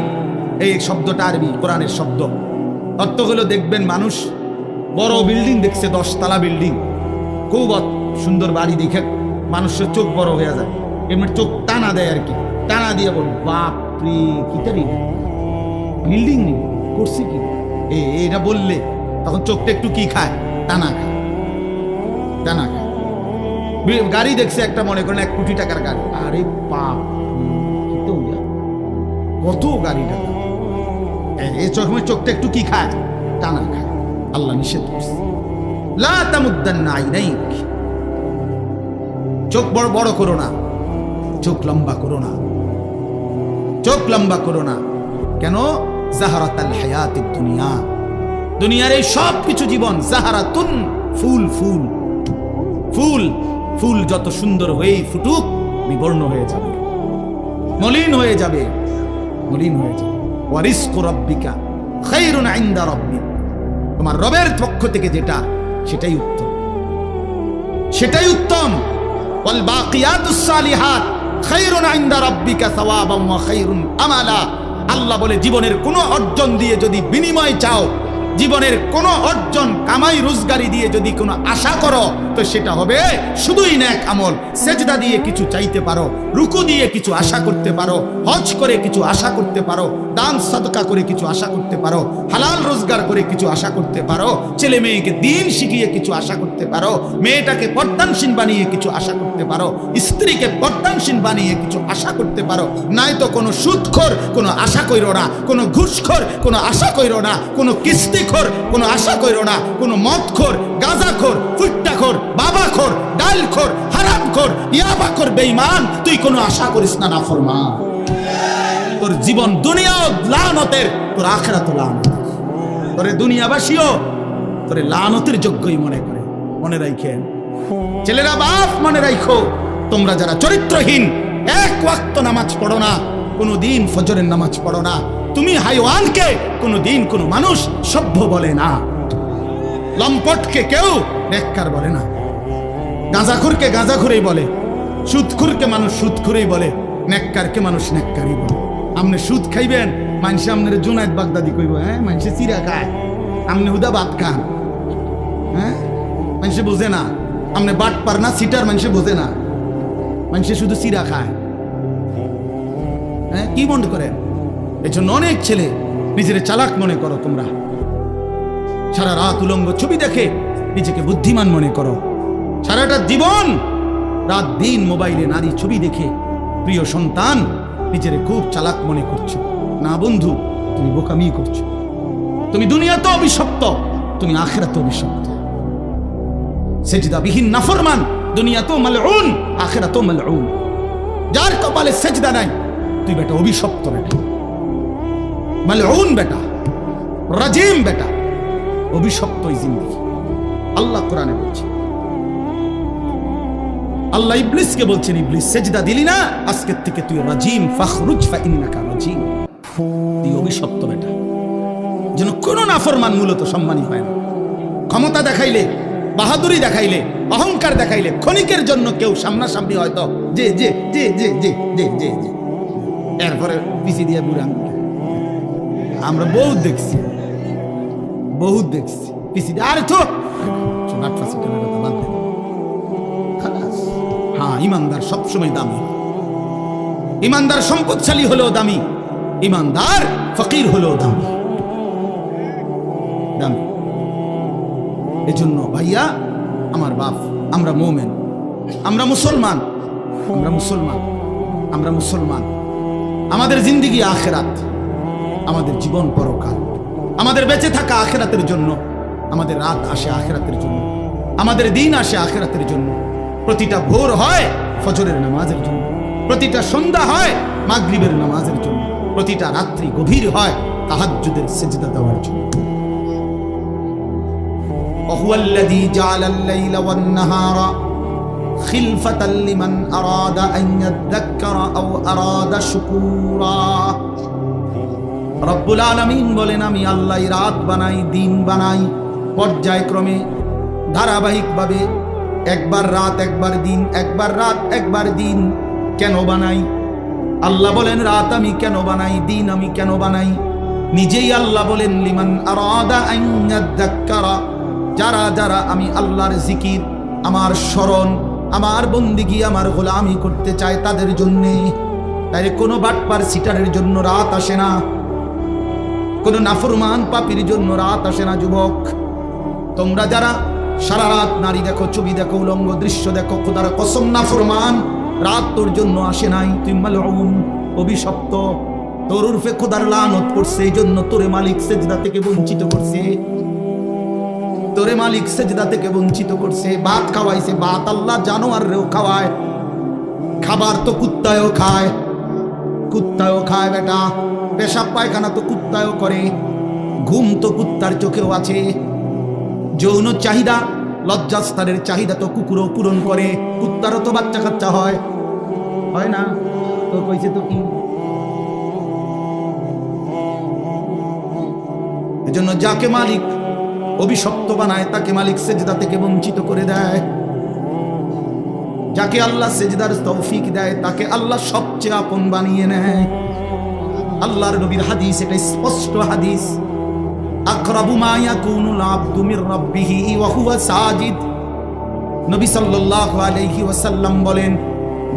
এই শব্দটা আরবি, কোরআনের শব্দ। অর্থ হলো, দেখবেন মানুষ বড় বিল্ডিং দেখছে, 10 তলা বিল্ডিং, খুব সুন্দর বাড়ি দেখে মানুষের চোখ বড় হয়ে যায়, এমনি চোখ টানা দেয় আর কি, টানা দিয়ে বল, বাপরে কি তারি বিল্ডিং করছে কি, এটা বললে তখন চোখটা একটু কি খায়, টানা খায়, টানা খায়। গাড়ি দেখছে একটা, মনে করেন 1 কোটি টাকার গাড়ি, আরে বাপ কত গাড়িটা, এই চোখটা একটু কি খায়, টানা খায়। আল্লাহ নিষেধ করছে, লা তামুদ্দান্না আইনাইক, চোখ বড় বড় করো না, চোখ লম্বা করো না, চোখ লম্বা করো না। কেন? যাহরাতাল হায়াতিদ দুনিয়া, দুনিয়ার এই সব কিছু জীবন, যাহরাতুন, ফুল, ফুল, ফুল, ফুল যত সুন্দর হয়েই ফুটুক, বিবর্ণ হয়ে যাবে, মলিন হয়ে যাবে, মলিন হয়ে যাবে। ওয়া রিজকু রাব্বিকা খায়রুন ইনদা রাব্বিক, তোমার রবের পক্ষ থেকে যেটা, সেটাই উত্তম, সেটাই উত্তম। ওয়াল বাকিয়াতুস সালিহাত খায়রুন ইনদা রাব্বিকা সাওয়াবান ওয়া খায়রুন আমালা। আল্লাহ বলে, জীবনের কোনো অর্জন দিয়ে যদি বিনিময় চাও, জীবনের কোনো অর্জন কামাই রোজগারি দিয়ে যদি কোনো আশা করো, তো সেটা হবে শুধুই নেক আমল। সেজদা দিয়ে কিছু চাইতে পারো, রুকু দিয়ে কিছু আশা করতে পারো, হজ করে কিছু আশা করতে পারো, দান সাদকা করে কিছু আশা করতে পারো, হালাল রোজগার করে কিছু আশা করতে পারো, ছেলে মেয়েকে দিন শিখিয়ে কিছু আশা করতে পারো, মেয়েটাকে পর্দানশীল বানিয়ে কিছু আশা করতে পারো, স্ত্রীকে পর্দানশীল বানিয়ে কিছু আশা করতে পারো। নাই তো কোনো সুদখোর কোনো আশা কইরো না, কোনো ঘুষখোর কোনো আশা কইরো না, কোনো কিস্তিখোর কোনো আশা কইরো না, কোনো মদখোর, গাঁজাখোর, ফুট্টাখোর, বাবাখোর, ডালখোর, হারামখোর, ইয়াবাখোর, বেঈমান, তুই কোনো আশা করিস না নাফরমান। তোর জীবন দুনিয়াও লানতের, তোর আখিরাতও লানতের। তোরে দুনিয়াবাসীও তোরে লানতের যোগ্যই মনে করে। মনে রাখেন ছেলেরা, বাপ মনে রাখো, তোমরা যারা চরিত্রহীন, 1 ওয়াক্ত নামাজ পড়ো না, কোনোদিন ফজরের নামাজ পড়ো না, তুমি হাইওয়ানকে কোনোদিন কোনো মানুষ সভ্য বলে না, লম্পটকে কেউ নেককার বলে না, গাঁজাখুরকে গাঁজাখুরেই বলে, সুদখুরকে মানুষ সুদখুরেই বলে, নেককারকে মানুষ নেককারই বলে। আপনি সুদ খাইবেন, মানুষে আপনার জুনায়েদ বাগদাদি কইব, হ্যাঁ মানুষে চিরা খায়, আপনি হুদা ভাত খান, হ্যাঁ মানুষে বোঝে না, আপনি বাট পার না, সিটার মানুষে বোঝে না, মানুষে শুধু চিরা খায়। হ্যাঁ কি মনে করেন? এই জন্য অনেক ছেলে নিজের চালাক মনে করো তোমরা, সারা রাত উলঙ্গ ছবি দেখে নিজেকে বুদ্ধিমান মনে করো, সারাটা জীবন রাত দিন মোবাইলে নারী ছবি দেখে প্রিয় সন্তান নিজের খুব চালাক মনে করছো। না বন্ধু, তুমি বোকামি করছো। তুমি দুনিয়াতে অভিশপ্ত, তুমি আখিরাতে অভিশপ্ত। সেজদাবিহীন নাফরমান দুনিয়াতেও মালউন, আখিরাতেও মালউন। যার কপালে সেজদা নাই, তুই বেটা অভিশপ্ত, বেটা মালউন, বেটা রাজিম, বেটা অভিশপ্ত এই জিন্দেগি। আল্লাহ কোরআনে বলছে, আল্লাহ ইবলিসকে বলছেন, ইবলিস সেজদা দিলি না, আজকের থেকে তুই রাজিম, ফাখরুজ ফাইন্নাকা রাজিম। তুই অভিশপ্ত বেটা। যেন কোন নাফরমান মূলত সম্মানী হয় না। ক্ষমতা দেখাইলে, বাহাদুরি দেখাইলে, অহংকার দেখাইলে ক্ষণিকের জন্য কেউ সামনাসামনি হয়তো যে যে যে যে যে যে যে যে এরপরে পিছি দিয়ে বুড়ান। আমরা বহুত দেখছি, বহুত দেখছি পিছি দিয়ে। আরে তো হ্যাঁ, ইমানদার সবসময় দামি। ইমানদার সম্পদশালী হলেও দামি, ইমানদার ফকির হলেও দামি, দামি। এজন্য ভাইয়া আমার বাপ, আমরা মোমেন, আমরা মুসলমান, আমরা মুসলমান, আমরা মুসলমান। আমাদের জিন্দেগি আখেরাত, আমাদের জীবন পরকাল। আমাদের বেঁচে থাকা আখেরাতের জন্য, আমাদের রাত আসে আখেরাতের জন্য, আমাদের দিন আসে আখেরাতের জন্য। প্রতিটা ভোর হয় ফজরের নামাজের জন্য, প্রতিটা সন্ধ্যা হয় মাগরিবের নামাজের জন্য, প্রতিটা রাত্রি গভীর হয় তাহাজ্জুদের সিজদা দেওয়ার জন্য। وهو الذي جعل الليل والنهار خلفة لمن أراد أن يذكر أو أراد شكورا। রব্বুল আলামিন বলেন, আমি আল্লাহ রাত বানাই, দিন বানাই, পর্যায়ক্রমে ধারাবাহিকভাবে, একবার রাত একবার দিন, একবার রাত একবার দিন। কেন বানাই? আল্লাহ বলেন, রাত আমি কেন বানাই, দিন আমি কেন বানাই? নিজেই আল্লাহ বলেন, লিমান আরাদা আন ইয়াযাক্কারা, যারা যারা আমি আল্লাহর জিকির, আমার স্মরণ, আমার বন্দিগি, আমার গোলামি করতে চায় তাদের জন্যে। তাই কোনো বাটপার সিটারের জন্য রাত আসে না, কোনো নাফরমান পাপীর জন্য রাত আসে না। যুবক, তোমরা যারা সারা রাত নারী দেখো, ছবি দেখো, উলঙ্গ দৃশ্য দেখো, খোদার কসম নাফরমান, রাত তোর জন্য আসে নাই। তুই মালউন, অভিশপ্ত, তোর উরফে খোদার লানত করছে। এই জন্য তোরে মালিক সেজদা থেকে বঞ্চিত করছে, তোরে মালিক সেজদা থেকে বঞ্চিত করছে। ভাত খাওয়াইছে, ভাত আল্লাহ জানোয়াররেও খাওয়ায়। খাবার তো কুত্তায়ও খায়, কুত্তায়ও খায় বেটা। পেশাব পায়খানা তো কুত্তায়ও করে, ঘুম তো কুত্তার চোখেও আছে। যৌন চাহিদা, লজ্জাস্থানের চাহিদা তো কুকুরও পূরণ করে, কুত্তারও তো বাচ্চা কাচ্চা হয়, হয় না? তো কইছে তো কি? এজন্য যাকে মালিক অভিশপ্ত বানায় তাকে মালিক সেজদা থেকে বঞ্চিত করে দেয়। যাকে আল্লাহ সেজদার তৌফিক দেয় তাকে আল্লাহ সবচেয়ে আপন বানিয়ে নেয়। আল্লাহর নবীর হাদিস, এটা স্পষ্ট হাদিস, আকরাবু মা ইয়াকুনুল আবদু মির রাব্বিহি ওয়া হুয়া সাজিদ। নবী সাল্লাল্লাহু আলাইহি ওয়াসাল্লাম বলেন,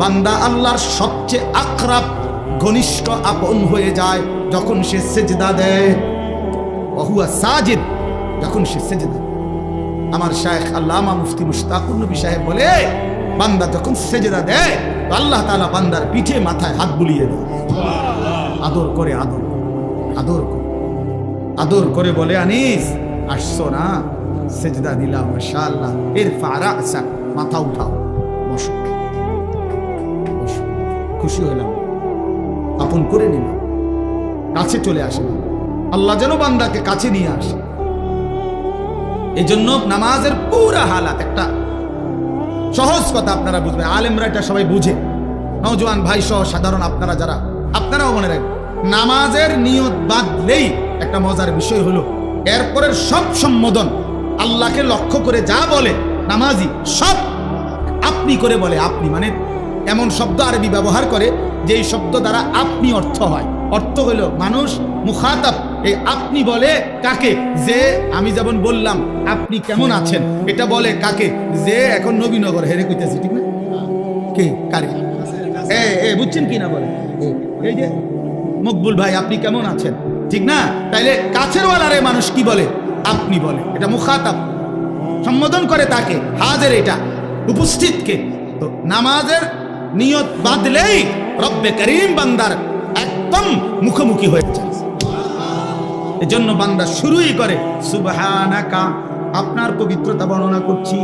বান্দা আল্লাহর সবচেয়ে আকরাব, ঘনিষ্ঠ, আপন হয়ে যায় যখন সে সেজদা দেয়। ওয়া হুয়া সাজিদ, যখন সে সেজদা। আমার শায়েখ আল্লামা মুফতি মুশতাকুর নবী সাহেব বলে, বান্দা যখন সেজদা দেয় তো আল্লাহ তাআলা বান্দার পিঠে মাথায় হাত বুলিয়ে দেয়, আদর করে, আদর আদর করে, আদর করে বলে, আনিস আসছো না, সেজদা দিলাম, মাশাআল্লাহ, ইরফা রাসা, মাথা উঠাও, বসো, বসো। খুশি হলাম, আপন করে নিলাম, কাছে চলে আসলাম। আল্লাহ যেন বান্দাকে কাছে নিয়ে আসে। এই জন্য নামাজের পুরা হালাত, একটা সহজ কথা আপনারা বুঝবেন, আলেমরা এটা সবাই বুঝে, নওজোয়ান ভাই সহ সাধারণ আপনারা যারা, আপনারাও মনে রাখবেন, নামাজের নিয়ত বাঁধলেই একটা মজার বিষয় হলো এরপরের সব সম্বোধন আল্লাহকে লক্ষ্য করে যা বলে নামাজি, সব আপনি করে বলে। আপনি মানে এমন শব্দ আরবি ব্যবহার করে যেই শব্দ দ্বারা আপনি অর্থ হয়। অর্থ হলো মানুষ মুখাতাব, এই আপনি বলে কাকে? যে আমি যেমন বললাম আপনি কেমন আছেন, এটা বলে কাকে? যে এখন নবীনগর হেরে কইতেছি, ঠিক না? কে কারে? বুঝছেন কি না? বলে এই যে মকবুল ভাই আপনি কেমন আছেন, ঠিক না? তাইলে কাছের ওয়ালারে মানুষ কি বলে? আপনি বলে, এটা মুখাতাব, সম্বোধন করে তাকে, হাজির এটা উপস্থিতকে। তো নামাজের নিয়ত বাঁধলেই রব্বে করিম বান্দার একদম মুখোমুখি হয়ে যায়। এজন্য বান্দা শুরুই করে সুবহানাকা, আপনার পবিত্রতা বর্ণনা করছি,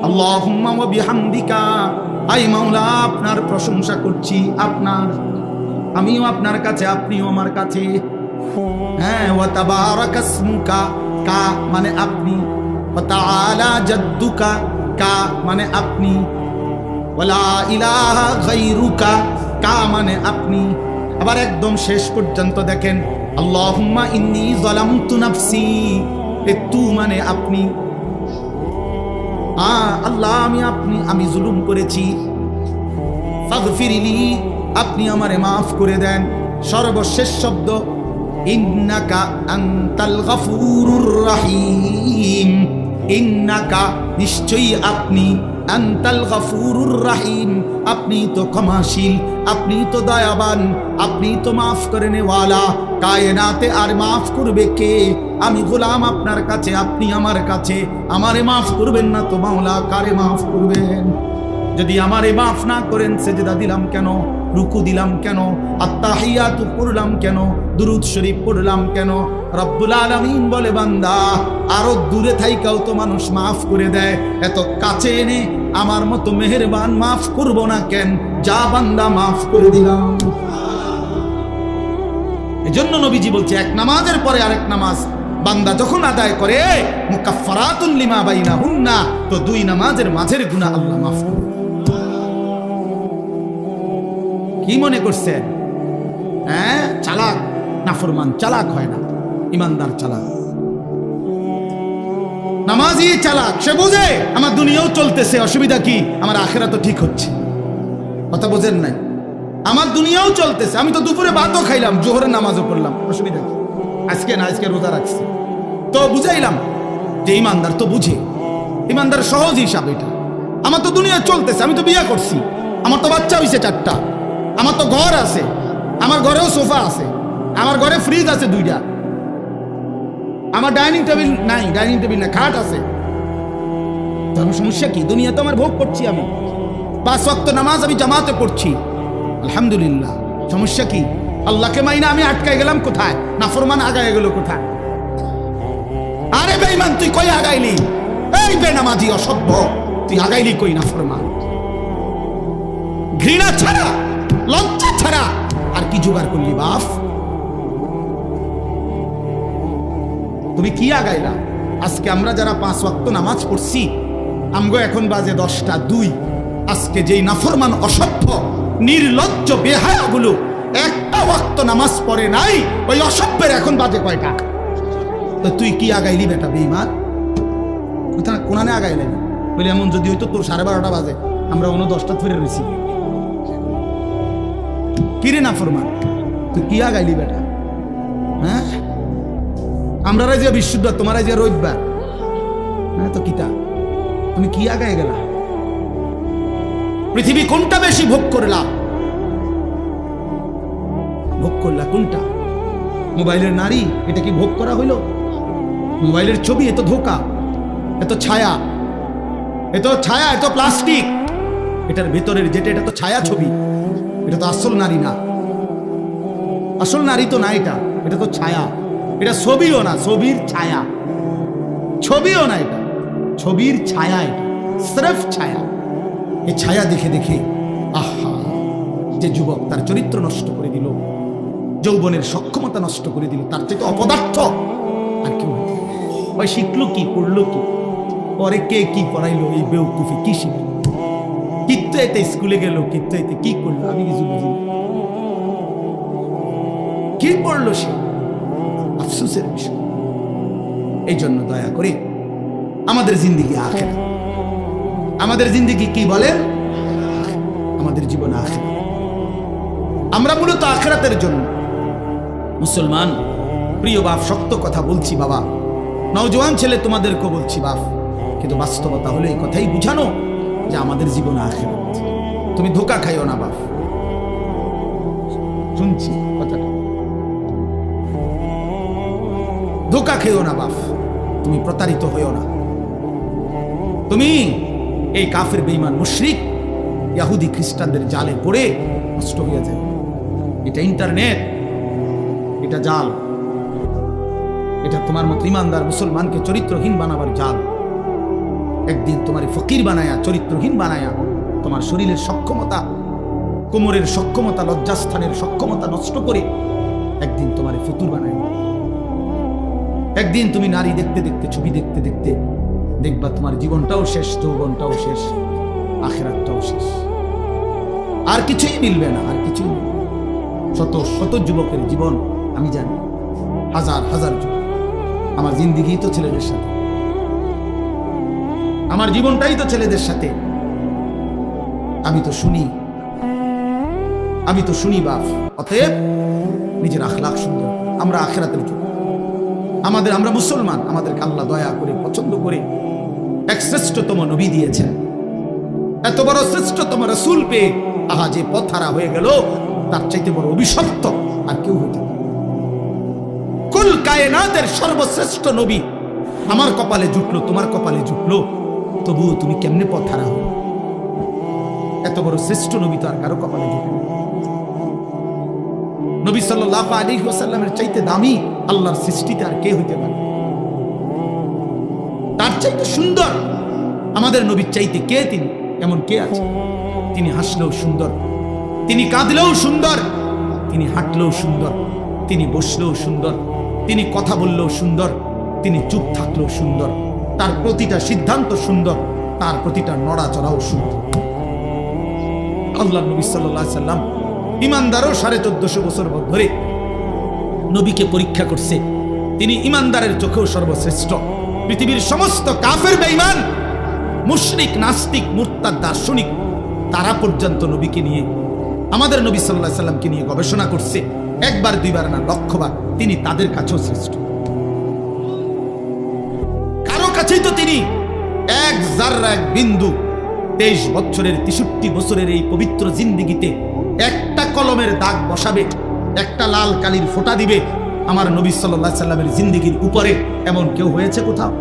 আল্লাহুম্মা ওয়া বিহামদিকা, আই মাওলা আপনার প্রশংসা করছি, আপনার, আমিও আপনার কাছে, আপনিও আমার কাছে। হ্যাঁ, ওয়া তাবারাকা ইসমুকা, কা মানে আপনি, ওয়া তাআলা জাদ্দুকা, কা মানে আপনি, ওয়ালা ইলাহা গায়রুকা, কা মানে আপনি। আবার একদম শেষ পর্যন্ত দেখেন আল্লাহুম্মা ইন্নী যালামতু নাফসি, তু মানে আপনি, আল্লাহ আমি জুলুম করেছি, ফাগফিরলি, আপনি আমারে মাফ করে দেন। সর্বশেষ শব্দ ইন্নাকা আনতাল গফুরুর রহিম, ইন্নাকা নিশ্চয়ই আপনি, আনতাল গফুরুর রহিম আপনি তো ক্ষমাশীল, আপনি তো দয়াবান, আপনি তো মাফ করে নেওয়ালা। কায়নাতে আর মাফ করবে কে? আমি গোলাম আপনার কাছে, আপনি আমার কাছে, আমারে মাফ করবেন না তো মাওলা কারে মাফ করবেন? যদি আমারে মাফ না করেন সেজদা দিলাম কেন, রুকু দিলাম কেন, আত্তাহিয়াতু পড়লাম কেন, দুরূদ শরীফ পড়লাম কেন? রব্বুল আলামিন বলে বান্দা আরো দূরে থাইকাও তো মানুষ মাফ করে দেয়, এত কাছে এনে আমার মতো মেহেরবান মাফ করব না কেন? যা বান্দা মাফ করে দিলাম। এজন্য নবীজি বলছে এক নামাজের পরে আরেক নামাজ বান্দা যখন আদায় করে মুকাফফারাতুন লিমা বাইনাহুন্না, তো দুই নামাজের মাঝের গুনাহ আল্লাহ মাফ করে। কি মনে করছেন? হ্যাঁ, চালাক নাফরমান চালাক হয় না, ইমানদার চালাক। নামাজি চালাক, সে বুঝে আমার দুনিয়াও চলতেছে, অসুবিধা কি? আমার আখিরাত তো ঠিক হচ্ছে। কথা বোঝেন নাই? আমার দুনিয়াও চলতেছে, আমি তো দুপুরে ভাতও খাইলাম, জোহরের নামাজও পড়লাম, অসুবিধা কি? আজকে না, আজকে রোজা রাখছি, তো বুঝাইলাম যে ইমানদার তো বুঝে, ইমানদার সহজ হিসাব এটা। আমার তো দুনিয়া চলতেছে, আমি তো বিয়ে করছি, আমার তো বাচ্চা হইছে 4টা, আমার তো ঘর আছে, আমার ঘরেও সোফা আছে, আমার ঘরে ফ্রিজ আছে 2টা, আমার ডাইনিং টেবিল নাই, ডাইনিং টেবিল না, খাট আছে। তো আমার সমস্যা কি? দুনিয়া তো আমার ভোগ করছি, আমি 5 ওয়াক্ত নামাজ আমি জামাতে পড়ছি, আলহামদুলিল্লাহ। সমস্যা কি? আল্লাহকে মাইনা আমি আটকাই গেলাম কোথায়? নাফরমান আগায় গেল কোথায়? আরে বেঈমান তুই কই আগাইলি? এই বেনামাজি অসভ্য, তুই আগাইলি কই? নাফরমান, ঘৃণা ছাড়া, লজ্জা ছাড়া আর কি জোগাড় করলি বাপ? তুমি কি আগাইলা? আজকে আমরা যারা 5 ওয়াক্ত নামাজ পড়ছি, আমগো এখন বাজে 10টা 2। আজকে যেই নাফরমান অসভ্য নির্লজ্জ বেহায়াগুলো একটা ওয়াক্ত নামাজ পড়ে নাই, ওই অসভ্যের এখন বাজে কয়টা? তো তুই কি আগাইলি বেটা বেঈমান? কোনানে আগাইলে না বলে এমন যদি হইতো তোর 12:30 বাজে, আমরা 10টা ফিরে রয়েছি। কিরে নাফরমান, তুই কি আগাইলি বেটা? হ্যাঁ, আমরা যে বিশুদ্ধ, তোমার যে রবিবার, হ্যাঁ তো কিতা, তুমি কি আগায় গেলা? পৃথিবী কোনটা বেশি ভোগ করলা? ভোগ করলা কোনটা? মোবাইলের নারী, এটা কি ভোগ করা হইল? মোবাইলের ছবি, এত ধোকা, এত ছায়া, এত ছায়া, এত প্লাস্টিক, এটার ভেতরের যেটা, এটা তো ছায়া ছবি, এটা তো আসল নারী না, আসল নারী তো না, এটা তো ছায়া, এটা ছবিও না, ছবির ছায়া, ছবিও না, এটা ছবির ছায়া, এটা স্রেফ ছায়া। এই ছায়া দেখে দেখে আহা, যে যুবক তার চরিত্র নষ্ট করে দিল, যৌবনের সক্ষমতা নষ্ট করে দিল, তার চেয়ে তো অপদার্থ আর কেউ। ওই শিখলো কি, করলো কি, পরে কে কি পড়াইলো, এই বেউকুফি কি শিখলো? কিত্ত এতে স্কুলে গেল, কিত্ত এতে কি করলো, আমি কিছু বুঝি না। কি পড়লো সে? আফসোসের বিষয়। এই জন্য দয়া করে আমাদের জিন্দিগি আখেরাত, আমাদের জিন্দিগি কি বলেন? আমাদের জীবন আখেরাত। আমরা মূলত আখেরাতের জন্য মুসলমান। প্রিয় বাপ, শক্ত কথা বলছি বাবা, নওজোয়ান ছেলে তোমাদেরকে বলছি বাপ, কিন্তু বাস্তবতা হলো এই কথাই বুঝানো যে আমাদের জীবন আখেরাত। তুমি ধোকা খাইও না বাপ, শুনছি কথাটা, ধোকা খেও না বাপ। তুমি প্রতারিত হইও না। তুমি এই কাফের বেঈমান মুশরিক ইহুদি খ্রিস্টানদের জালে পড়ে নষ্ট হয়ে যায়। এটা ইন্টারনেট, এটা জাল, এটা তোমার মতো ইমানদার মুসলমানকে চরিত্রহীন বানাবার জাল। একদিন তোমার ফকির বানায়া, চরিত্রহীন বানায়া, তোমার শরীরের সক্ষমতা, কোমরের সক্ষমতা, লজ্জাস্থানের সক্ষমতা নষ্ট করে একদিন তোমার ফতুর বানায়। একদিন তুমি নারী দেখতে দেখতে, ছবি দেখতে দেখতে দেখবা তোমার জীবনটাও শেষ, যৌবনটাও শেষ, আখিরাতটাও শেষ, আর কিছুই মিলবে না, আর কিছুই মিলবে না। শত শত যুবকের জীবন আমি জানি, হাজার হাজার যুবক। আমার জিন্দিগি তো ছেলেদের সাথে, আমার জীবনটাই তো ছেলেদের সাথে। আমি তো শুনি বাপ। অতএব নিজের আখলাক সুন্দর। আমরা আখিরাতের জন্য আমরা মুসলমান, আমাদেরকে আল্লাহ দয়া করে পছন্দ করে এক শ্রেষ্ঠতম নবী দিয়েছেন। এত বড় শ্রেষ্ঠতম রাসূল পেয়ে আহা যে পথহারা হয়ে গেল, তার চাইতে বড় অভিশপ্ত আর কেউ হতে পারে। কুল কায়নাতের সর্বশ্রেষ্ঠ নবী আমার কপালে জুটলো, তোমার কপালে জুটলো, তবুও তুমি কেমনে পথহারা হলো? এত বড় শ্রেষ্ঠ নবী তো আর কারো কপালে জুটে না। নবী সাল্লাল্লাহু আলাইহি ওয়াসাল্লামের চাইতে দামি আল্লাহর সৃষ্টিতে আর কে হইতে পারে? তার চাইতে সুন্দর আমাদের নবীর চাইতে কে? তিনি এমন কে আছে? তিনি হাসলেও সুন্দর, তিনি কাঁদলেও সুন্দর, তিনি হাঁটলেও সুন্দর, তিনি বসলেও সুন্দর, তিনি কথা বললেও সুন্দর, তিনি চুপ থাকলেও সুন্দর, তার প্রতিটা সিদ্ধান্ত সুন্দর, তার প্রতিটা নড়াচড়াও সুন্দর। আল্লাহ নবী সাল্লাল্লাহু আলাইহি সাল্লাম ইমানদারও 1450 বছর ধরে নবীকে পরীক্ষা করছে। তিনি ইমানদারের চোখেও সর্বশ্রেষ্ঠ। পৃথিবীর সমস্ত কাফের বেঈমান, মুশরিক, নাস্তিক, মুরতাদ, দার্শনিক, তারা পর্যন্ত নবীকে নিয়ে, আমাদের নবী সাল্লাল্লাহু আলাইহি সাল্লামকে নিয়ে গবেষণা করছে। একবার দুইবার না, লক্ষবার। তিনি তাদের কাছেও শ্রেষ্ঠ। কারো কাছেই তো তিনি এক জাররা, এক বিন্দু 23 বছরের 63 বছরের এই পবিত্র জিন্দেগিতে একটা কলমের দাগ বসাবে, একটা লাল কালির ফোঁটা দিবে আমার নবী সাল্লাল্লাহু আলাইহি সাল্লামের জিন্দেগির উপরে, এমন কেউ হয়েছে কোথাও?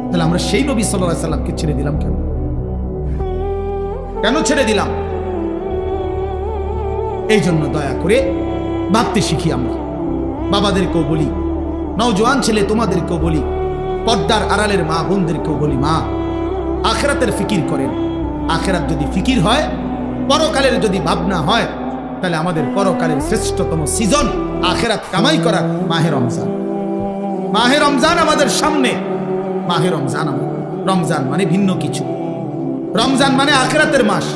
তাহলে আমরা সেই নবী সাল্লাল্লাহু আলাইহি সাল্লামকে ছেড়ে দিলাম কেন? কেন ছেড়ে দিলাম? এই জন্য দয়া করে ভাবতে শিখি। আমরা বাবাদেরকেও বলি, নওজোয়ান ছেলে তোমাদেরকেও বলি, পর্দার আড়ালের মা বোনদেরকেও বলি, মা আখিরাতের ফিকির করেন। আখিরাত যদি ফিকির হয়, পরকালের যদি ভাবনা হয়, তাহলে আমাদের পরকালের শ্রেষ্ঠতম সিজন আখিরাত কামাই করার মাহে রমজান। মাহে রমজান আমাদের সামনে। মাহে রমজান, রমজান মানে ভিন্ন কিছু। রমজান মানে আখিরাতের মাস,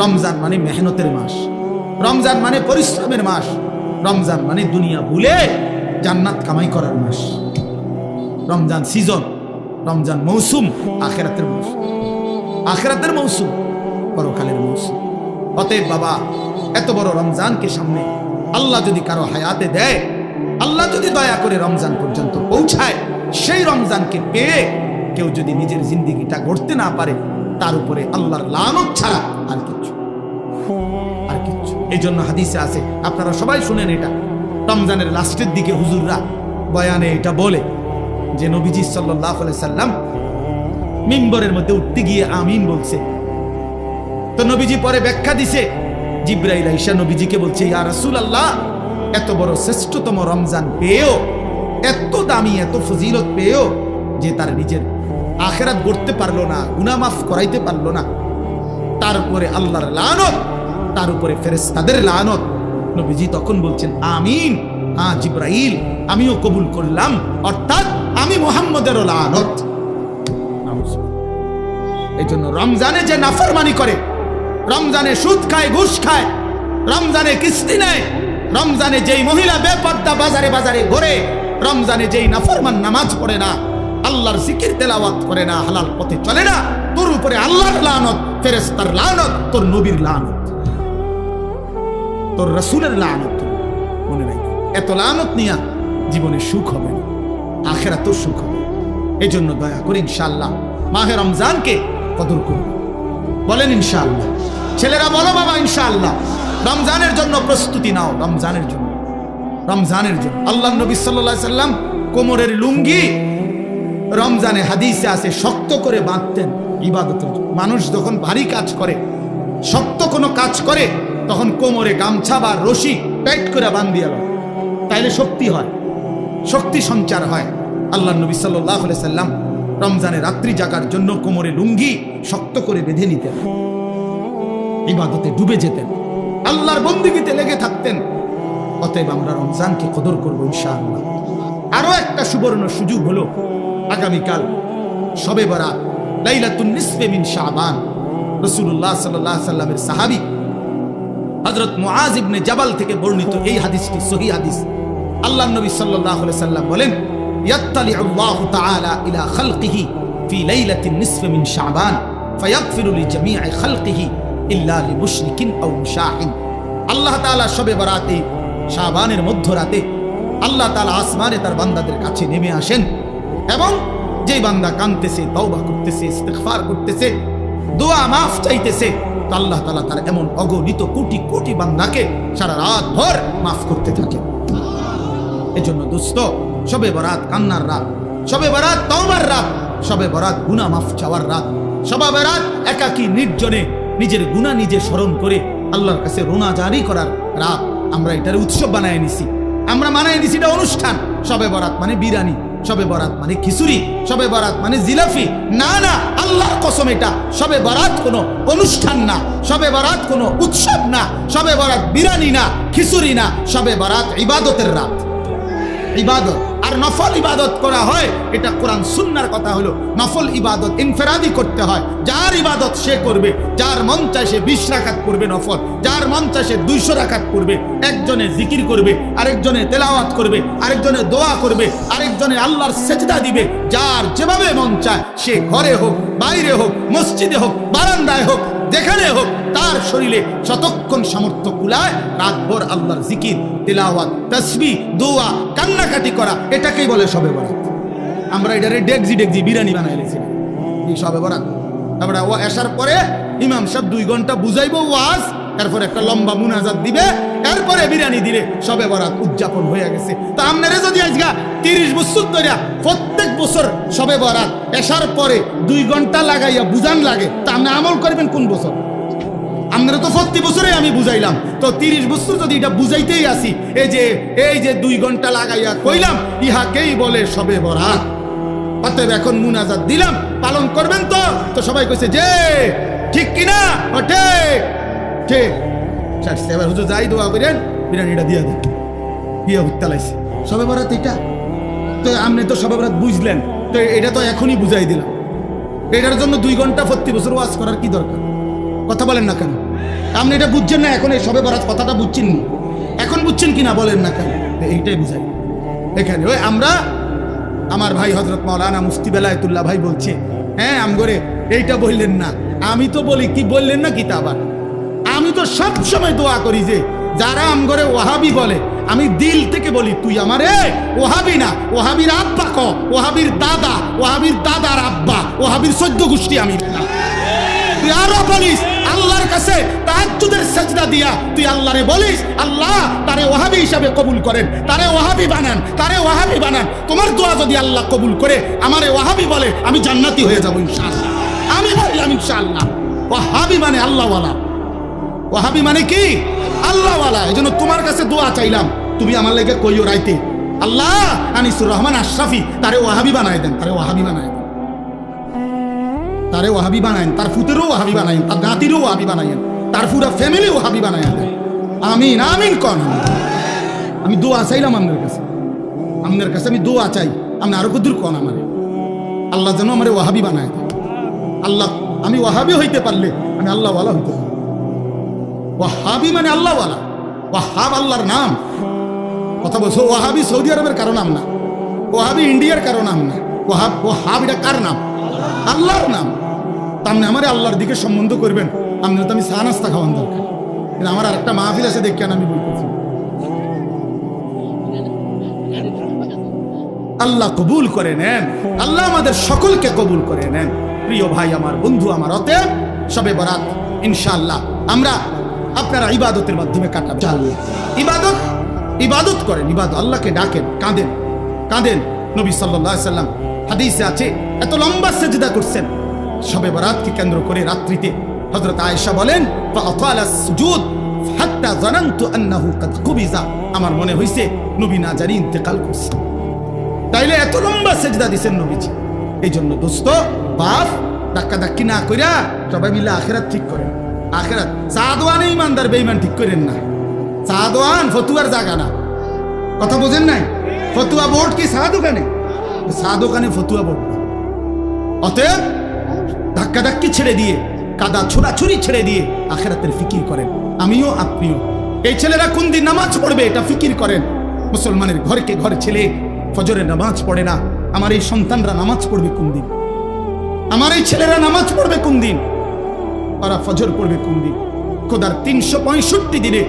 রমজান মানে মেহনতের মাস, রমজান মানে পরিশ্রমের মাস, রমজান মানে দুনিয়া ভুলে জান্নাত কামাই করার মাস। রমজান সিজন, রমজান মৌসুম, আখিরাতের মৌসুম, আখিরাতের মৌসুম, পরকালের মৌসুম। অতএব বাবা, এত বড় রমজানকে সামনে আল্লাহ যদি কারো হায়াতে দেয়, আল্লাহ যদি দয়া করে রমজান পর্যন্ত পৌঁছায়, সেই রমজানকে পেয়ে কেউ যদি নিজের জিন্দেগিটা গড়তে না পারে, তার উপরে আল্লাহর লানত ছাড়া আর কিছু। এই জন্য হাদিসে আছে, আপনারা সবাই শুনেন, এটা রমজানের লাস্টের দিকে হুজুররা বয়ানে এটা বলে যে নবীজি সাল্লাল্লাহু আলাইহি সাল্লাম মিম্বরের মধ্যে উঠতে গিয়ে আমিন বলছে। তো নবীজি পরে ব্যাখ্যা দিছে, জিবরাইল আইসা নবীজিকে বলছে, ইয়া রাসূলুল্লাহ, এত বড় শ্রেষ্ঠতম রমজান পেয়েও, এত দামি, এত ফজিলত পেয়েও যে তার নিজের আখিরাত গড়তে পারলো না, গুনাহ মাফ করাইতে পারলো না, তার উপরে আল্লাহর লানত, তার উপরে ফেরেশতাদের লানত। নবীজি তখন বলছেন, আমিন, হ্যাঁ জিবরাইল, আমিও কবুল করলাম, অর্থাৎ আমি মুহাম্মদেরও লানত। এই জন্য রমজানে যে নাফরমানি করে, রমজানে সুদ খায়, ঘুষ খায়, রমজানে কিস্তি নেয়, রমজানে যেই মহিলা বেপর্দা বাজারে বাজারে ঘোরে, রমজানে যেই নাফরমান নামাজ পড়ে না, আল্লাহর জিকির তেলাওয়াত করে না, হালাল পথে চলে না, তোর উপরে আল্লাহর লানত, ফেরেশতার লানত, তোর নবীর লানত, তোর রাসূলের লানত। মনে রাখো, এত লানত নিয়া জীবনে সুখ হবে না, আখিরাতেও সুখ হবে। এই জন্য দয়া করে ইনশাআল্লাহ মাহে রমজানকে কদর করুন। বলেন ইনশাআল্লাহ। ছেলেরা বলো বাবা ইনশাআল্লাহ। রমজানের জন্য প্রস্তুতি নাও, রমজানের জন্য, রমজানের জন্য। আল্লাহ নবী সাল্লাল্লাহু আলাইহি সাল্লাম কোমরের লুঙ্গি রমজানে হাদিসে আছে শক্ত করে বাঁধতেন ইবাদতের জন্য। মানুষ যখন ভারী কাজ করে, শক্ত কোনো কাজ করে, তখন কোমরে গামছা বা রশি টাইট করে বান্ধিয়ে লয়, তাইলে শক্তি হয়, শক্তি সঞ্চার হয়। আল্লাহ নবী সাল্লাল্লাহু আলাইহি সাল্লাম রমজানে রাত্রি জাগার জন্য কোমরে লুঙ্গি শক্ত করে বেঁধে নিতেন, ইবাদতে ডুবে যেতেন, আল্লাহর বন্দেগীতে লেগে থাকতেন। অতএব আমরা রমজানকে কদর করবো ইনশাআল্লাহ। আরো একটা সুবর্ণ সুযোগ হলো আগামীকাল শবে বরাত, লাইলাতুন নিসফে মিন শাবান। রাসূলুল্লাহ সাল্লাল্লাহু আলাইহি সাল্লামের সাহাবী হযরত মুআজ ইবনে জাবাল থেকে বর্ণিত এই হাদিসটি সহিহ হাদিস। আল্লাহর নবী সাল্লাল্লাহু আলাইহি সাল্লাম বলেন, ইয়াত্তালিউল্লাহু তাআলা ইলা খালকিহি ফি লাইলাতিন নিসফে মিন শাবান ফায়াগফিরু লিজামিই খালকিহি ইল্লা লিমুশরিকিন আও মুশাহিন। আল্লাহ তাআলা শবে বরাতে, শাবানের মধ্যরাতে আল্লাহ তাআলা আসমানে তার বান্দাদের কাছে নেমে আসেন এবং যেই বান্দা কাঁদতেছে, তওবা করতেছে, ইস্তিগফার করতেছে, দোয়া মাফ চাইতেছে, তো আল্লাহ তাআলা তার এমন অগণিত কোটি কোটি বান্দাকে সারা রাত ভর মাফ করতে থাকে। এজন্য দোস্ত, শবে বরাত কান্নার রাত, শবে বরাত তওবার রাত, শবে বরাত গুনাহ মাফ চাওয়ার রাত, শবে বরাত একাকী নির্জনে নিজের গুনাহ নিজে স্মরণ করে আল্লাহর কাছে রোনা জারি করার রাত। আমরা এটার উৎসব বানায় নিছি, আমরা মানায় নিছি এটা অনুষ্ঠান। শবে বরাত মানে বিরিয়ানি, শবে বরাত মানে খিচুড়ি, শবে বরাত মানে জিলাফি। না না, আল্লাহর কসম, এটা শবে বরাত কোনো অনুষ্ঠান না, শবে বরাত কোনো উৎসব না, শবে বরাত বিরিয়ানি না, খিচুড়ি না, শবে বরাত ইবাদতের রাত। ইবাদত আর নফল ইবাদত করা হয়, এটা কোরআন সুন্নাহর কথা হলো। নফল ইবাদত ইনফিরাদি করতে হয়, যার ইবাদত সে করবে, যার মন চায় সে 20 রাকাত করবে নফল, যার মন চায় সে 200 রাকাত করবে। একজনে জিকির করবে, আরেকজনে তেলাওয়াত করবে, আরেকজনে দোয়া করবে, আরেকজনে আল্লাহর সেজদা দিবে। যার যেভাবে মন চায়, সে ঘরে হোক, বাইরে হোক, মসজিদে হোক, বারান্দায় হোক, যেখানে হোক, তার শরীরে যতক্ষণ সামর্থ্য কুলায় রাতভর আল্লাহর জিকির, তেলাওয়াত, তাসবিহ, দোয়া, কান্নাকাটি করা, এটাকেই বলে শবে বরাত। আমরা এটারে ডেকজি ডেকজি বিরিয়ানি বানাই লেছি এই শবে বরাত। আমরা ও আসার পরে ইমাম সাহেব 2 ঘন্টা বুঝাইবো ওয়াজ, এরপর একটা লম্বা মুনাজাত দিবে, এরপরে বিরিয়ানি দিলে শবে বরাত উদযাপন হয়ে গেছে। তো আপনারা যদি আজকে 30 বছর ধরে প্রত্যেক বছর শবে বরাত আসার পরে 2 ঘন্টা লাগাইয়া বুঝান লাগে, তা আপনি আমল করবেন কোন বছর? আপনারা তো 40 বছরে আমি বুঝাইলাম, তো 30 বছর যদি এটা বুঝাইতেই আসি, এই যে 2 ঘন্টা লাগাইয়া কইলাম, ইহাকেই বলে শবে বরাত। অতএব এখন মুনাজাত দিলাম, পালন করবেন তো? তো সবাই কইছে যে ঠিক কিনা, ও ঠিক ঠিক। এবার হুজুর যাই দোয়া করেন, বিরিয়ানিটা দিয়ে দেন, দিয়ে উত্তালাইছে শবে বরাত এটা। তো আপনি তো শবে বরাত বুঝলেন, তো এটা তো এখনই বুঝাই দিলাম। এটার জন্য 2 ঘন্টা 40 বছর ওয়াজ করার কি দরকার? কথা বলেন না কেন? আপনি এটা বুঝছেন না, এখন এই শবে বরাত কথাটা বুঝছেন না, এখন বুঝছেন কিনা বলেন না কেন? এইটাই বুঝাই এখানে। ওই আমরা, আমার ভাই হযরত মাওলানা মুফতি বেলায়েতুল্লাহ ভাই বলছে, হ্যাঁ আমগরে এইটা বললেন না। আমি তো বলি কি বললেন না কিতা? আবার আমি তো সব সময় দোয়া করি যে যারা আমগরে ওয়াহাবি বলে, আমি দিল থেকে বলি, তুই আমারে ওয়াহাবি না, ওয়াহাবির আব্বা ক, ওয়াহাবির দাদা, ওয়াহাবির দাদার আব্বা, ওয়াহাবির 14 গোষ্ঠী আমি না। তুই আরো বলিস আল্লাহর কাছে তাহাজ্জুদের সাজদা দিয়া তুই আল্লাহরে বলিস, আল্লাহ তারে ওয়াহাবি হিসাবে কবুল করেন, তারে ওয়াহাবি বানান, তারে ওয়াহাবি বানান। তোমার দোয়া যদি আল্লাহ কবুল করে আমারে ওয়াহাবি বলে, আমি জান্নাতি হয়ে যাব ইনশাআল্লাহ। আমি বললাম ইনশাআল্লাহ। ওয়াহাবি মানে আল্লাহওয়ালা, ওয়াহাবি মানে কি? আল্লাহওয়ালা। এই জন্য তোমার কাছে দোয়া চাইলাম, তুমি আমার লেগে কইও রাইতে, আল্লাহ আনিসুর রহমান আশরাফি তারে ওয়াহাবি বানায় দেন, তারে ওয়াহাবি বানায় দেন, তারে ওয়াহাবি বানায়েন, তার ফুতেরও ওয়াহাবি বানায়েন, তার নাতিরও ওয়াহাবি বানায়েন, তার পুরা ফ্যামিলি ওয়াহাবি বানায় দেন। আমিন আমিন কন। আমি দোয়া চাইলাম আপনার কাছে, আপনার কাছে আমি দোয়া চাই, আপনি আরো কদূর কন আমারে, আল্লাহ যেন আমারে ওয়াহাবি বানায় দেন। আল্লাহ, আমি ওয়াহাবি হইতে পারলে আমি আল্লাহওয়ালা হইতে পারি। ওয়াহাবি মানে আল্লাহওয়ালা, ওয়াহাব আল্লাহর নাম। কথা বলছো, ওয়াহাবি সৌদি আরবের কারো নাম না, ওয়াহাবি ইন্ডিয়ার কারো নাম না, ওয়াহাব এটা কার নাম? আল্লাহর নাম। তামনে আমারে আল্লাহর দিকে সম্বন্ধ করবেন, আপনি তো আমি চা নাস্তা খাওয়ান দরকার। কিন্তু আমার আরেকটা মাহফিল আছে দেখে আমি বলতেছি। আল্লাহ কবুল করে নেন, আল্লাহ আমাদের সকলকে কবুল করে নেন। প্রিয় ভাই আমার, বন্ধু আমার, অতএব শবে বরাত ইনশাআল্লাহ আমরা আপনারা ইবাদতের মাধ্যমে কাটাবেন। ইবাদত ইবাদত করেন, ইবাদত, আল্লাহকে ডাকেন, কাঁদেন কাঁদেন, নবী সাল্লাল্লাহু আলাইহি সাল্লাম হাদিসে আছে এত লম্বা সেজদা করছেন শবে বরাতকে কেন্দ্র করে রাত্রিতে। হযরত আয়েশা বলেন ফাআতালা সুজুদ হাত্তা জানানতু আন্নাহু কাদ কুবিজা, আমার মনে হইছে নবী না জানি ইন্তেকাল করছে। তাইলে এত লম্বা সেজদা দিছেন নবীজি। এই জন্য দোস্ত বাপ ধাক্কাধাক্কি না কইরা সবাই মিলে আখিরাত ঠিক করেন। আখিরাত সাদওয়ানে ইমানদার বেঈমান ঠিক করেন না। সাদওয়ান ফতুয়ার জায়গা না, কথা বোঝেন নাই? ফতুয়া বোর্ড কি চা দোকানে? চা দোকানে ফতুয়া বোর্ড না। অতএব ধাক্কাধাক্কি ছেড়ে দিয়ে কাদা ছোড়াছুরি ছেড়ে দিয়ে আখিরাতের ফিকির করেন। আমিও আপনিও। এই ছেলেরা কোন দিন নামাজ পড়বে এটা ফিকির করেন। মুসলমানের ঘরকে ঘরে ছেলে ফজরের নামাজ পড়ে না, আমার এই সন্তানরা নামাজ পড়বে কোন দিন? আমার এই ছেলেরা নামাজ পড়বে কোন দিন? ওরা ফজর পড়বে কোন দিন? খোদার 365 দিনে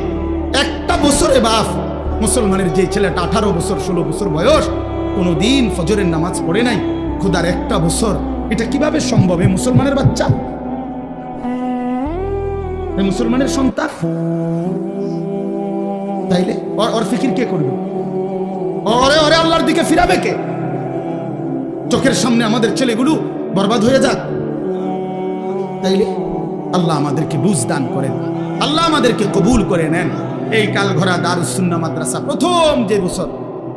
একটা বছরে বাপ মুসলমানের যে ছেলেটা 18 বছর 16 বছর বয়স কোনোদিন ফজরের নামাজ পড়ে নাই, খোদার একটা বছর, এটা কিভাবে সম্ভব? এই মুসলমানের বাচ্চা, এই মুসলমানের সন্তান, তাইলে ওর ফিকির কে করবে? ওরে আল্লাহর দিকে ফিরাবে কে? চোখের সামনে আমাদের ছেলেগুলো বরবাদ হয়ে যাক। তাইলে আল্লাহ আমাদেরকে বুঝ দান করেন, আল্লাহ আমাদেরকে কবুল করে নেন। এই কালঘরা দারুস সুন্নাহ মাদ্রাসা প্রথম যে বছর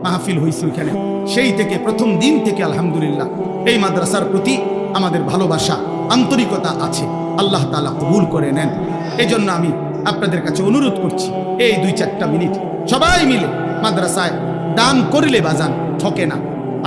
মাহফিল হয়েছে ওইখানে, সেই থেকে প্রথম দিন থেকে আলহামদুলিল্লাহ এই মাদ্রাসার প্রতি আমাদের ভালোবাসা আন্তরিকতা আছে। আল্লাহ তাআলা কবুল করে নেন। এই জন্য আমি আপনাদের কাছে অনুরোধ করছি, এই 2-4টা মিনিট সবাই মিলে মাদ্রাসায় দান করলে বাজান ঠকে না,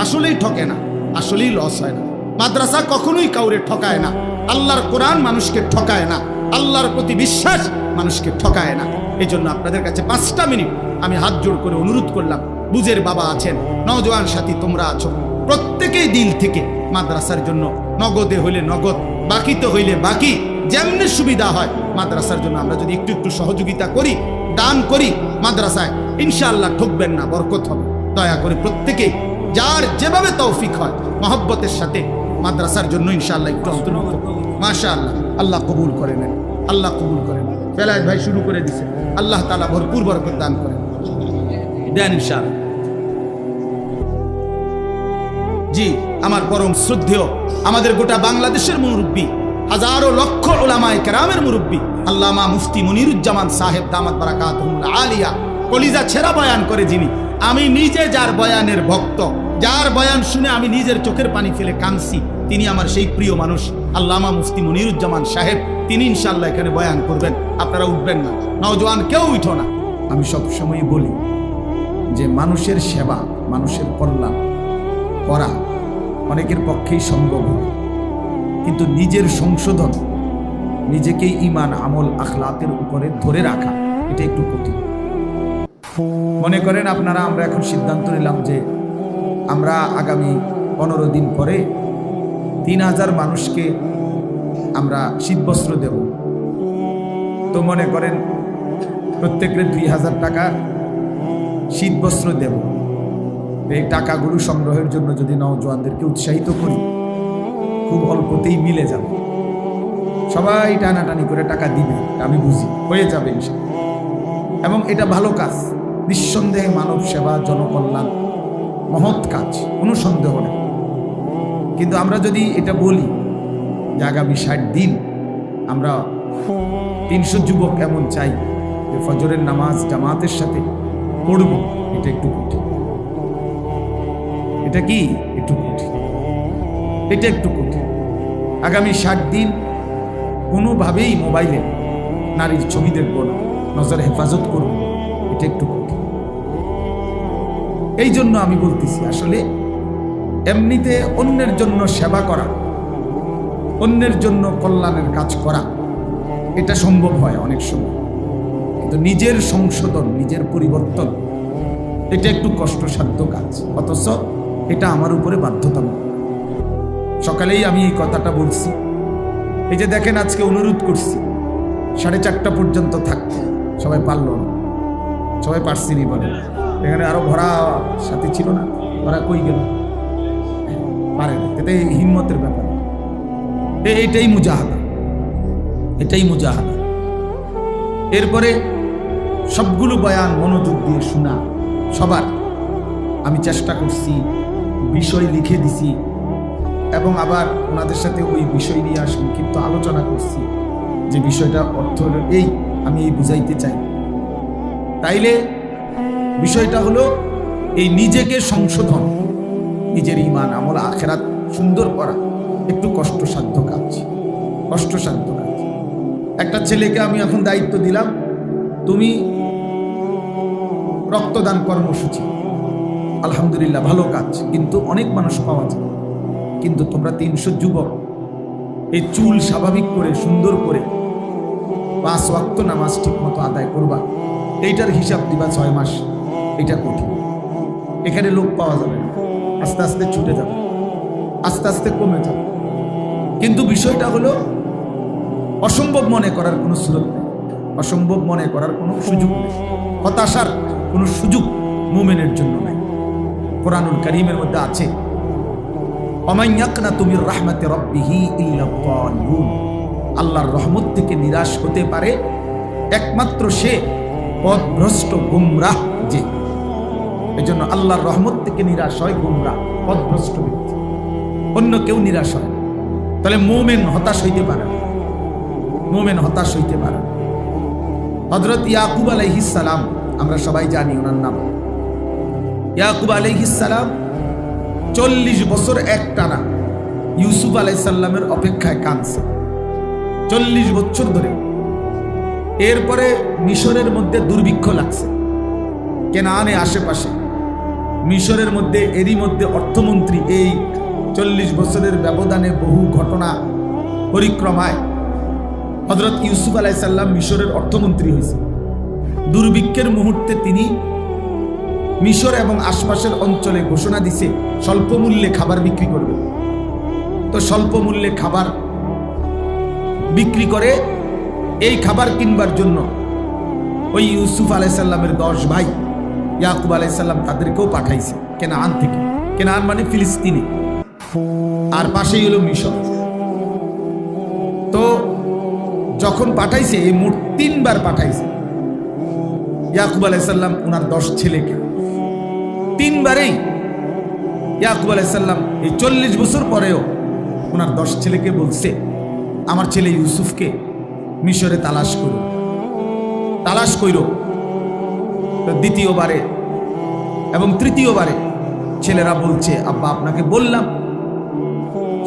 আসলেই ঠকে না, আসলেই লস হয় না। মাদ্রাসা কখনোই কাউরে ঠকায় না। আল্লাহর কোরআন মানুষকে ঠকায় না, আল্লাহর প্রতি বিশ্বাস মানুষকে ঠকায় না। এই জন্য আপনাদের কাছে 5টা মিনিট আমি হাত জোড় করে অনুরোধ করলাম। বুঝের বাবা আছেন, নওজোয়ান সাথী তোমরা আছো, প্রত্যেকেই দিল থেকে মাদ্রাসার জন্য নগদে হইলে নগদ, বাকিতে হইলে বাকি, যেমনি সুবিধা হয় মাদ্রাসার জন্য আমরা যদি একটু একটু সহযোগিতা করি, দান করি মাদ্রাসায়, ইনশাআল্লাহ ঠকবেন না, বরকত হবে। দয়া করে প্রত্যেকেই যার যেভাবে তৌফিক হয় মহব্বতের সাথে মাদ্রাসার জন্য ইনশাআল্লাহ একটু অন্তর্ভুক্ত। মাশাআল্লাহ, আল্লাহ কবুল করে নেন, আল্লাহ কবুল করে নেন। বেলায়েত ভাই শুরু করে দিছে, আল্লাহ তাআলা ভরপুর বরকত দান করেন, দেন ইনশাআল্লাহ। জি, আমার পরম শ্রদ্ধেয় আমাদের গোটা বাংলাদেশের মুরব্বী, হাজারো লক্ষ উলামায়ে কেরামের মুরব্বী আল্লামা মুফতি মনিরুজ্জামান সাহেব দামাত বারাকাতুহুল আলিয়া, কলিজা ছেঁড়া বয়ান করে যিনি, আমি নিজে যার বয়ানের ভক্ত, যার বয়ান শুনে আমি নিজের চোখের পানি ফেলে কাঁদছি, তিনি আমার সেই প্রিয় মানুষ আল্লামা মুফতি মনিরুজ্জামান সাহেব। তিনি ইনশাআল্লাহ এখানে বয়ান করবেন, আপনারা উঠবেন না, নওজোয়ান কেউ উঠো না। আমি সবসময় বলি যে মানুষের সেবা, মানুষের কল্যাণ করা অনেকের পক্ষেই সম্ভব হয়, কিন্তু নিজের সংশোধন, নিজেকে ঈমান আমল আখলাকের উপরে ধরে রাখা, এটা একটু কঠিন। মনে করেন আপনারা, আমরা এখন সিদ্ধান্ত নিলাম যে আমরা আগামী 15 দিন পরে 3000 মানুষকে আমরা শীতবস্ত্র দেব। তো মনে করেন প্রত্যেকের 2000 টাকা শীতবস্ত্র দেব। এই টাকাগুলো সংগ্রহের জন্য যদি নওজোয়ানদেরকে উৎসাহিত করি, খুব অল্পতেই মিলে যাবে। সবাই টানাটানি করে টাকা দিবে, আমি বুঝি, হয়ে যাবে ইনশাআল্লাহ। এবং এটা ভালো কাজ, নিঃসন্দেহে মানব সেবা, জনকল্যাণ, মহৎ কাজ, কোনো সন্দেহ নেই। কিন্তু আমরা যদি এটা বলি যে আগামী 60 দিন আমরা 300 যুবক এমন চাই যে ফজরের নামাজ জামাতের সাথে পড়ব, এটা একটু কঠিন। এটা কি একটু কঠিন, এটা একটু কঠিন। আগামী 60 দিন কোনোভাবেই মোবাইলে নারীর ছবি দেখব না, নজর হেফাজত করব, এটা একটু কঠিন। এই জন্য আমি বলতেছি, আসলে এমনিতে অন্যের জন্য সেবা করা, অন্যের জন্য কল্যাণের কাজ করা, এটা সম্ভব হয় অনেক সময়, কিন্তু নিজের সংশোধন, নিজের পরিবর্তন, এটা একটু কষ্টসাধ্য কাজ, অথচ এটা আমার উপরে বাধ্যতামূলক। সকালেই আমি এই কথাটা বলছি। এই যে দেখেন, আজকে অনুরোধ করছি 4:30 পর্যন্ত থাকতে, সবাই পারল না, সবাই পারছিনি বলে। এখানে আরো ভরা সাথী ছিল না, ওরা কই গেল, পারে না। এটাই হিম্মতের ব্যাপার, এটাই মুজাহাদা, এটাই মুজাহাদা। এরপরে সবগুলো বয়ান মনোযোগ দিয়ে শোনা, সবার আমি চেষ্টা করছি বিষয় লিখে দিছি এবং আবার ওনাদের সাথে ওই বিষয় নিয়ে সংক্ষিপ্ত আলোচনা করছি যে বিষয়টা অর্থ হলো এই, আমি এই বুঝাইতে চাই। তাইলে বিষয়টা হলো এই নিজেকে সংশোধন, নিজের ঈমান আমল আখিরাত সুন্দর করা একটু কষ্টসাধ্য কাজ, কষ্টসাধ্য কাজ। একটা ছেলেকে আমি এখন দায়িত্ব দিলাম, তুমি রক্তদান কর্মসূচি, আলহামদুলিল্লাহ ভালো কাজ, কিন্তু অনেক মানুষ পাওয়া যায়। কিন্তু তোমরা 300 যুবক এই চুল স্বাভাবিক করে সুন্দর করে 5 ওয়াক্ত নামাজ ঠিক মতো আদায় করবা, এইটার হিসাব দিবা 6 মাস, এটা কঠিন। এখানে লোক পাওয়া যাবে না, আস্তে আস্তে ছুটে যাবে, আস্তে আস্তে কমে যাবে। কিন্তু বিষয়টা হলো অসম্ভব মনে করার কোনো সুযোগ নেই, অসম্ভব মনে করার কোনো সুযোগ নেই, হতাশার কোনো সুযোগ মুমিনের জন্য নাই। কোরআনুল কারীমের মধ্যে আছে, ওমান ইয়াকনাতু মির রাহমাতি রাব্বিহি ইল্লা যালিমুন, আল্লাহর রহমত থেকে নিরাশ হতে পারে একমাত্র সে পথভ্রষ্ট গুমরাহ যে। এজন্য আল্লাহর রহমত থেকে নিরাশ হয় গুমরাহ পথভ্রষ্ট ব্যক্তি, অন্য কেউ নিরাশ হয়। তাহলে মুমিন হতাশ হইতে পারে, মুমিন হতাশ হইতে পারে। হযরত ইয়াকুব আলাইহিস সালাম, আমরা সবাই জানি ওনার নাম। ইয়াকুব আলাইহিস সালাম 40 বছর একটানা ইউসুফ আলাইহিস সালামের অপেক্ষায় কাঁদছে, 40 বছর ধরে। এরপরে মিশরের মধ্যে দুর্ভিক্ষ লাগছে, কেনানে আশেপাশে মিশরের মধ্যে, এরই মধ্যে অর্থমন্ত্রী, এই 40 বছরের ব্যবধানে বহু ঘটনা পরিক্রমায় হযরত ইউসুফ আলাইহিস সালাম মিশরের অর্থমন্ত্রী হয়েছে। দুর্ভিক্ষের মুহূর্তে তিনি মিশর এবং আশপাশের অঞ্চলে ঘোষণা দিছে স্বল্প মূল্যে খাবার বিক্রি করবে। তো স্বল্প মূল্যে খাবার বিক্রি করে এই খাবার কিনবার জন্য ওই ইউসুফ আলাইহিস সালামের 10 ভাই ইয়াকুব আলাইহিস সালাম তাদেরকেও পাঠাইছে কেনান থেকে। কেনান মানে ফিলিস্তিনে, আর পাশেই হলো মিশর। তো যখন পাঠাইছে, এই মোট 3 বার পাঠাইছে ইয়াকুব আলাইহিস সালাম ওনার 10 ছেলেকে। 3 বারেই ইয়াকুব আলাইহিস সালাম এই 40 বছর পরেও ওনার 10 ছেলেকে বলছে, আমার ছেলে ইউসুফকে মিশরে তালাশ করো, তালাশ করো। দ্বিতীয়বারে এবং তৃতীয়বারে ছেলেরা বলছে, আব্বা আপনাকে বললাম।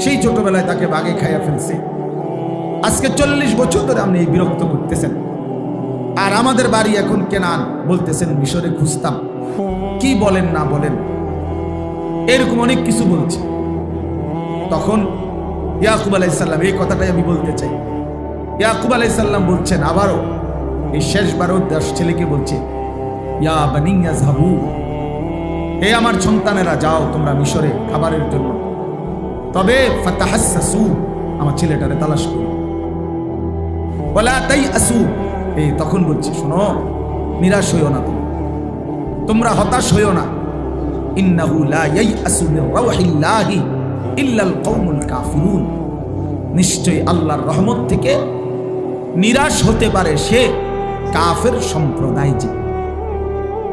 সেই ছোটবেলায় তাকে বাগে খাইয়া ফেলছে। আজকে 40 বছর ধরে আপনি এই বিরক্ত করতেছেন, আর আমাদের বাড়ি এখন কেনান, বলতেছেন মিশরে খুঁজতাম। কি বলেন না বলেন, এরকম অনেক কিছু বলছে। তখন ইয়াকুব আলাইহিস সালাম, এই কথাটাই আমি বলতে চাই, ইয়াকুব আলাইহিস সালাম বলছেন আবারও, এই শেষবারও 10 ছেলেকে বলছে, ইয়া বানি ইয়াযহাবু, হে আমার সন্তানেরা, যাও তোমরা মিশরে খাবারের জন্য, তবে ফাতাহাসসু, আমার ছেলেটারে তালাশ করো। ওয়ালা তাইআসু, এই তখন বলছে শোনো, নিরাশ হইও না, তোমরা হতাশ হইও না। ইন্নাহু লা ইয়াইআসু মির রাউহিল্লাহি ইল্লাল কওমুল কাফিরুন, নিশ্চয়ই আল্লাহর রহমত থেকে নিরাশ হতে পারে সে কাফের সম্প্রদায়, যে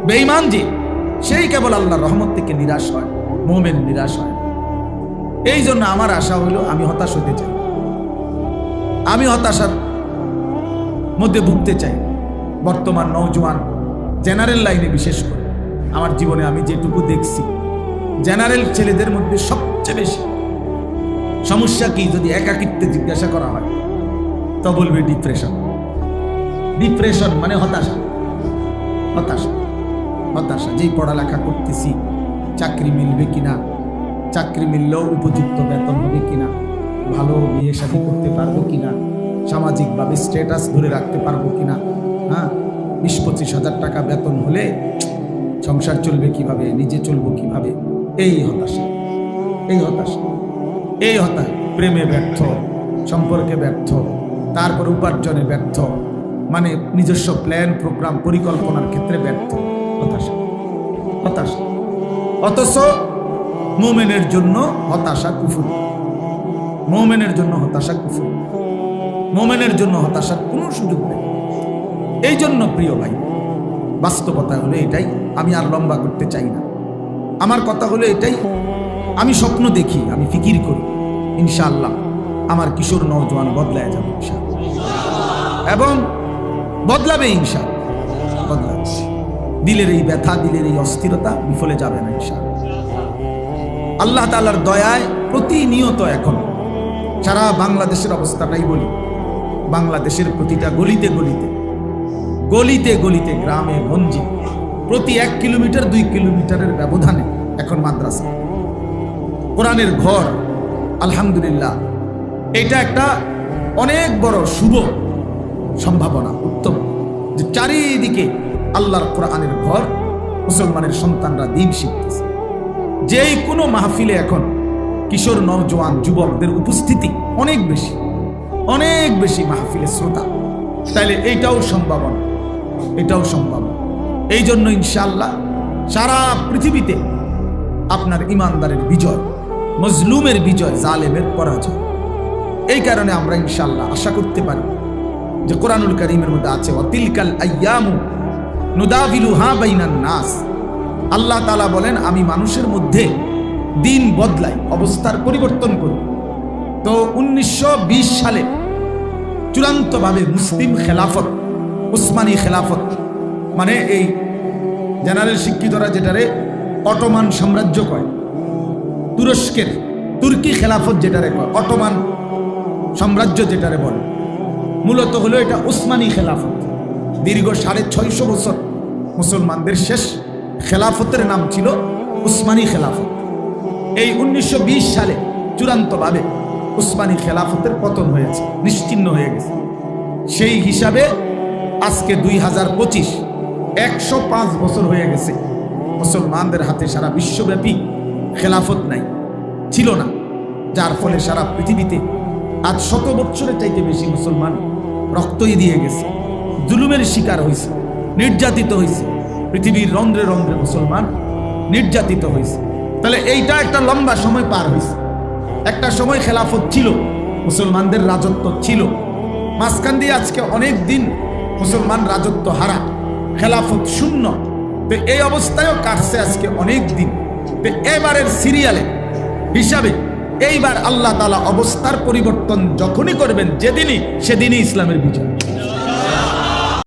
বেঈমান, যে সেই কেবল আল্লাহর রহমত থেকে নিরাশ হয়, মুমিন নিরাশ হয়। এই জন্য আমার আশা হলো, আমি হতাশ হতে চাই, আমি হতাশার মধ্যে ভুগতে চাই। বর্তমান নওজোয়ান জেনারেল লাইনে, বিশেষ করে আমার জীবনে আমি যেটুকু দেখছি, জেনারেল ছেলেদের মধ্যে সবচেয়ে বেশি সমস্যা কি, যদি একাকিত্বে জিজ্ঞাসা করা হয় তো বলবে ডিপ্রেশন। ডিপ্রেশন মানে হতাশা, হতাশা, হতাশা। যেই পড়ালেখা করতেছি, চাকরি মিলবে কিনা, চাকরি মিললেও উপযুক্ত বেতন হবে কিনা, ভালো বিয়ে শাদী করতে পারবো কিনা, সামাজিকভাবে স্ট্যাটাস ধরে রাখতে পারবো কিনা, হ্যাঁ 20-25 হাজার টাকা বেতন হলে সংসার চলবে কিভাবে, নিজে চলবো কিভাবে, এই হতাশা, এই হতাশা, এই হতাশা। প্রেমে ব্যর্থ, সম্পর্কে ব্যর্থ, তারপর উপার্জনে ব্যর্থ, মানে নিজস্ব প্ল্যান প্রোগ্রাম পরিকল্পনার ক্ষেত্রে ব্যর্থ, হতাশা, হতাশা। অথচ মুমিনের জন্য হতাশা কুফর, মুমিনের জন্য হতাশা কুফর, মুমিনের জন্য হতাশার কোনো সুযোগ নেই। এই জন্য প্রিয় ভাই, বাস্তবতা হলো এটাই। আমি আর লম্বা করতে চাই না, আমার কথা হলো এটাই আমি স্বপ্ন দেখি, আমি ফিকির করি ইনশাআল্লাহ আমার কিশোর নওজোয়ান বদলায় যাবে ইনশাআল্লাহ, এবং বদলাবে ইনশাআল্লাহ, বদলাবে। দিলের এই ব্যথা, দিলের এই অস্থিরতা বিফলে যাবে না ইনশাআল্লাহ। আল্লাহ তাআলার দয়ায় প্রতিনিয়ত এখন সারা বাংলাদেশের অবস্থাটাই বলি, বাংলাদেশের প্রতিটা গলিতে গলিতে, গলিতে গলিতে, গ্রামে গঞ্জে, প্রতি 1 কিলোমিটার 2 কিলোমিটারের ব্যবধানে এখন মাদ্রাসা, কোরআনের ঘর। আলহামদুলিল্লাহ, এটা একটা অনেক বড় শুভ সম্ভাবনা, উত্তম, যে চারিদিকে আল্লাহর কোরআনের ঘর, মুসলমানের সন্তানরা দ্বীন শিখতেছে। যেই কোনো মাহফিলে এখন কিশোর নওজোয়ান যুবকদের উপস্থিতি অনেক বেশি, অনেক বেশি মাহফিলের শ্রোতা। তাইলে এইটাও সম্ভাবনা, এটাও সম্ভব। এই জন্য ইনশাআল্লাহ সারা পৃথিবীতে আপনার ইমানদারের বিজয়, মজলুমের বিজয়, জালেমের পরাজয়। এই কারণে আমরা ইনশাআল্লাহ আশা করতে পারি যে কোরআনুল কারীমের মধ্যে আছে ওয়াতিলকাল আইয়ামু নুদাবিলুহা বাইনান নাস। আল্লাহ তাআলা বলেন আমি মানুষের মধ্যে দিন বদলাই, অবস্থার পরিবর্তন করি। তো 1920 সালে চূড়ান্তভাবে মুসলিম খেলাফত, উসমানী খেলাফত, মানে এই জেনারেল শিক্ষিতরা যেটারে অটোমান সাম্রাজ্য কয়, তুরস্কের তুর্কি খেলাফত যেটারে কয়, অটোমান সাম্রাজ্য যেটারে বলে, মূলত হলো এটা উসমানী খেলাফত। দীর্ঘ 650 বছর মুসলমানদের শেষ খেলাফতের নাম ছিল উসমানী খেলাফত। এই 1920 সালে চূড়ান্তভাবে উসমানী খেলাফতের পতন হয়েছে, নিশ্চিহ্ন হয়ে গেছে। সেই হিসাবে আজকে 2025, 105 বছর হয়ে গেছে মুসলমানদের হাতে সারা বিশ্বব্যাপী খেলাফত নাই, ছিল না, যার ফলে সারা পৃথিবীতে আজ 100 বছরের চাইতে বেশি মুসলমান রক্তই দিয়ে গেছে, জুলুমের শিকার হয়েছে, নির্যাতিত হয়েছে। পৃথিবীর রন্ধ্রে রন্ধ্রে মুসলমান নির্যাতিত হয়েছে। তাহলে এইটা একটা লম্বা সময় পার হয়েছে। একটা সময় খেলাফত ছিল, মুসলমানদের রাজত্ব ছিল, মাঝখান দিয়ে আজকে অনেক দিন মুসলমান রাজত্ব হারা, খেলাফত শূন্য। তো এই অবস্থায়ও কাটছে আজকে অনেক দিন। তো এবারের সিরিয়ালে হিসাবে এইবার আল্লাহ তাআলা অবস্থার পরিবর্তন যখনই করবেন, যেদিনই, সেদিনই ইসলামের বিজয়।